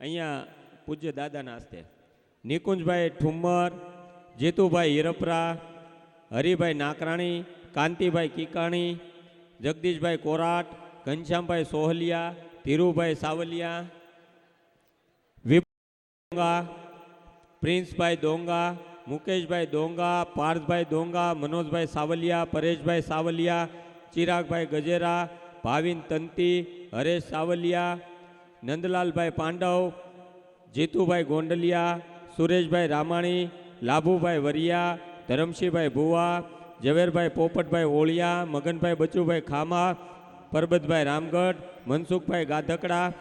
અહીંયા પૂજ્ય દાદાના હસ્તે, નિકુંજભાઈ ઠુમ્મર, જીતુભાઈ હિરપરા, હરિભાઈ નાકરાણી, કાંતિભાઈ કિકાણી, જગદીશભાઈ કોરાટ, ઘનશ્યામભાઈ સોહલિયા, ધીરુભાઈ સાવલિયા, વિપુલ પ્રિન્સભાઈ દોંગા, મુકેશભાઈ દોંગા, પાર્થભાઈ દોંગા, મનોજભાઈ સાવલિયા, પરેશભાઈ સાવલિયા, ચિરાગભાઈ ગજેરા, ભાવિન તંતી, હરેશ સાવલિયા, નંદલાલભાઈ પાંડવ, જીતુભાઈ ગોંડલિયા, સુરેશભાઈ રામાણી, લાભુભાઈ વરિયા, ધરમસિંહભાઈ ભુવા, ઝવેરભાઈ પોપટભાઈ ઓળિયા, મગનભાઈ બચુભાઈ ખામા, પરબતભાઈ રામગઢ, મનસુખભાઈ ગાધકડા,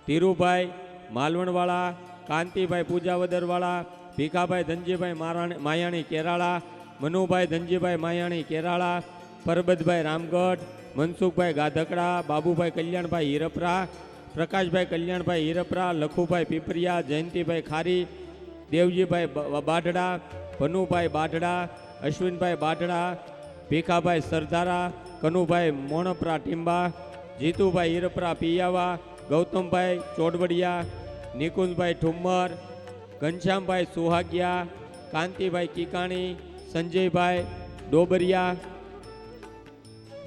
ધીરુભાઈ માલવણવાળા, કાંતિભાઈ પૂજાવદરવાળા, ભીખાભાઈ ધનજીભાઈ માયાણી કેરાળા, મનુભાઈ ધનજીભાઈ માયાણી કેરાળા, પરબતભાઈ રામગઢ, મનસુખભાઈ ગાધકડા, બાબુભાઈ કલ્યાણભાઈ હીરપરા, પ્રકાશભાઈ કલ્યાણભાઈ હીરપરા, લખુભાઈ પીપરિયા, જયંતિભાઈ ખારી, દેવજીભાઈ બાઢડા, ભનુભાઈ બાઢડા, અશ્વિનભાઈ બાઢડા, ભીખાભાઈ સરદારા, કનુભાઈ મોણપરા ટીંબા, જીતુભાઈ હીરપરા પિયાવા, ગૌતમભાઈ ચોડવડિયા, નિકુંજભાઈ ઠુમ્મર, ઘનશ્યામભાઈ સુહાગિયા, કાંતિભાઈ કિકાણી, સંજયભાઈ ડોબરિયા,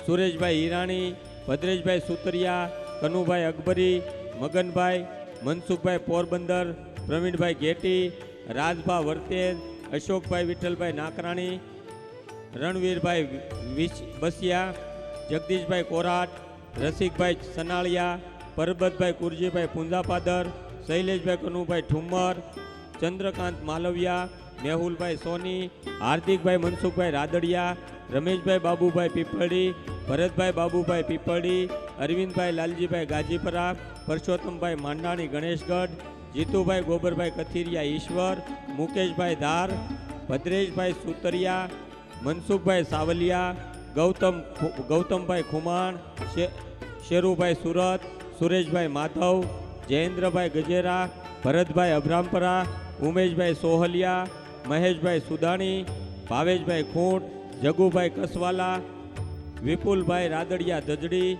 સુરેશભાઈ હિરાણી, ભદ્રેશભાઈ સુતરિયા, કનુભાઈ અકબરી, મગનભાઈ, મનસુખભાઈ પોરબંદર, પ્રવીણભાઈ ઘેટી, રાજભા વર્તેજ, અશોકભાઈ વિઠ્ઠલભાઈ નાકરાણી, રણવીરભાઈ બસિયા, જગદીશભાઈ કોરાટ, રસિકભાઈ સનાળિયા, પરબતભાઈ કુરજીભાઈ પુંજાપાદર, શૈલેષભાઈ કનુભાઈ ઠુમ્મર, ચંદ્રકાંત માલવિયા, મેહુલભાઈ સોની, હાર્દિકભાઈ મનસુખભાઈ રાદડિયા, રમેશભાઈ બાબુભાઈ પીપળી, ભરતભાઈ બાબુભાઈ પીપળી, અરવિંદભાઈ લાલજીભાઈ ગાજીપરા, પરસોત્તમભાઈ માંડાણી ગણેશગઢ, જીતુભાઈ ગોબરભાઈ કથિરિયા ઈશ્વર, મુકેશભાઈ ધાર, ભદ્રેશભાઈ સુતરિયા, મનસુખભાઈ સાવલિયા, ગૌતમભાઈ ખુમાણ, શેરુભાઈ સુરત, સુરેશભાઈ માધવ, જયેન્દ્રભાઈ ગજેરા, ભરતભાઈ અભરામપરા, ઉમેશભાઈ સોહલિયા, મહેશભાઈ સુદાણી, ભાવેશભાઈ ખૂંટ, જગુભાઈ કસવાલા, વિપુલભાઈ રાદડિયા દજડી,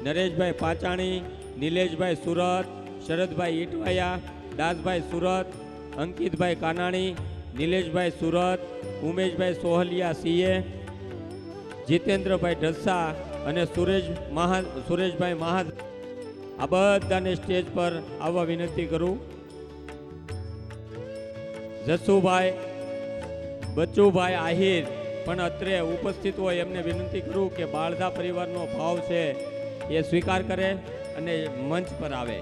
નરેશભાઈ પાંચાણી, નિલેશભાઈ સુરત, શરદભાઈ ઈટવાયા, દાસભાઈ સુરત, અંકિતભાઈ કાનાણી, નિલેશભાઈ સુરત, ઉમેશભાઈ સોહલિયા સીએ, જીતેન્દ્રભાઈ ઢસા અને સુરેશભાઈ મહા આ બધાને સ્ટેજ પર આવવા વિનંતી કરું. જસુભાઈ બચ્ચુભાઈ આહિર પણ અત્રે ઉપસ્થિત હોય એમને વિનંતી કરું કે બાળધા પરિવારનો ભાવ છે એ સ્વીકાર કરે અને મંચ પર આવે.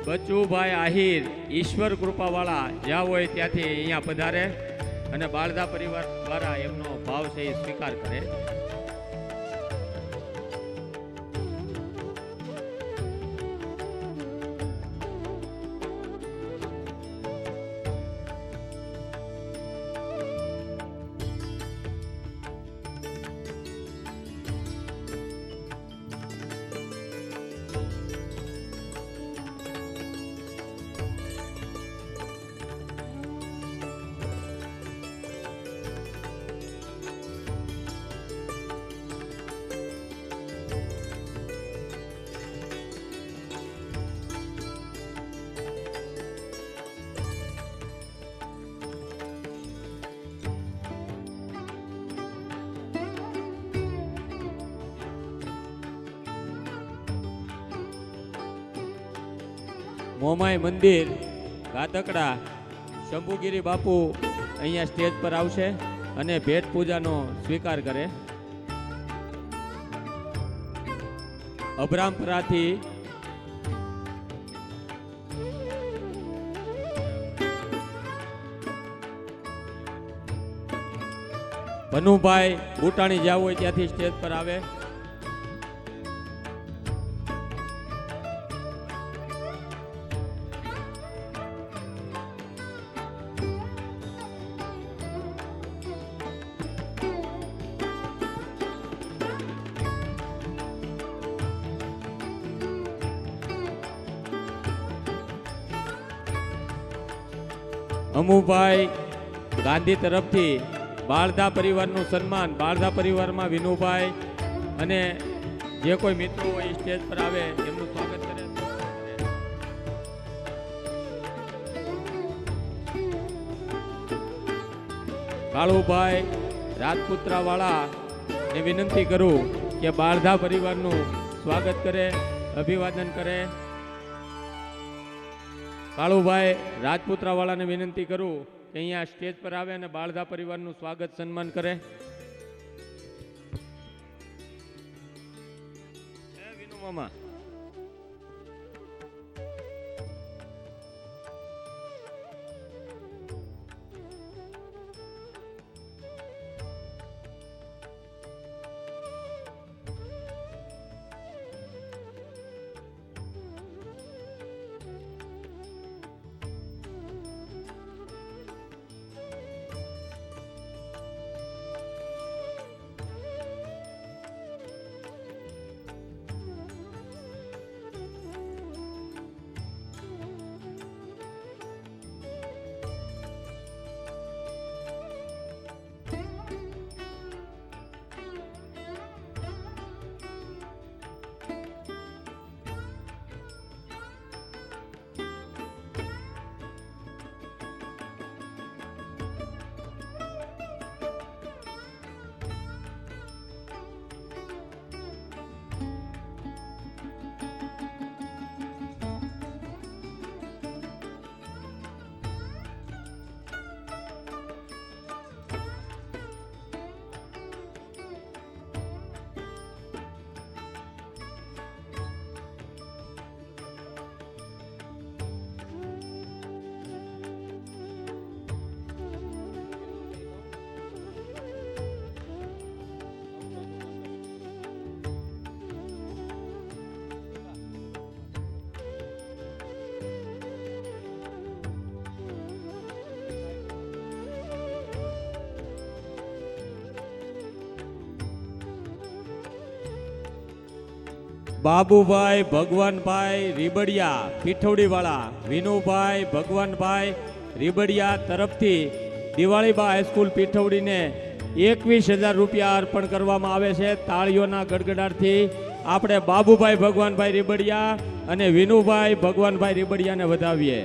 બચ્ચુભાઈ આહિર ઈશ્વર કૃપાવાળા જ્યાં હોય ત્યાંથી અહીંયા પધારે અને બાળધા પરિવાર દ્વારા એમનો ભાવ છે એ સ્વીકાર કરે. મોમાઈ મંદિર ગાધકડા શંભુગીરી બાપુ અહીંયા સ્ટેજ પર આવશે અને ભેટ પૂજાનો સ્વીકાર કરે. અભરામપરાથી ભનુભાઈ બુટાણી જ્યાં હોય ત્યાંથી સ્ટેજ પર આવે. અમુભાઈ ગાંધી તરફથી બાળધા પરિવારનું સન્માન, બાળધા પરિવારમાં વિનુભાઈ અને જે કોઈ મિત્રો હોય સ્ટેજ પર આવે એમનું સ્વાગત કરે. કાળુભાઈ રાજપુત્રાવાળા ને વિનંતી કરું કે બાળધા પરિવારનું સ્વાગત કરે, અભિવાદન કરે. કાળુભાઈ રાજપુત્રાવાળાને વિનંતી કરું કે અહીંયા સ્ટેજ પર આવે અને બાળધા પરિવારનું સ્વાગત સન્માન કરે. વિનુ મામા બાબુભાઈ ભગવાનભાઈ રીબડિયા પીઠવડીવાળા, વિનુભાઈ ભગવાનભાઈ રીબડિયા તરફથી દિવાળીબા હાઈસ્કૂલ પીઠવડીને 21,000 રૂપિયા અર્પણ કરવામાં આવે છે. તાળીઓના ગડગડાટથી આપણે બાબુભાઈ ભગવાનભાઈ રીબડિયા અને વિનુભાઈ ભગવાનભાઈ રીબડિયાને વધાવીએ.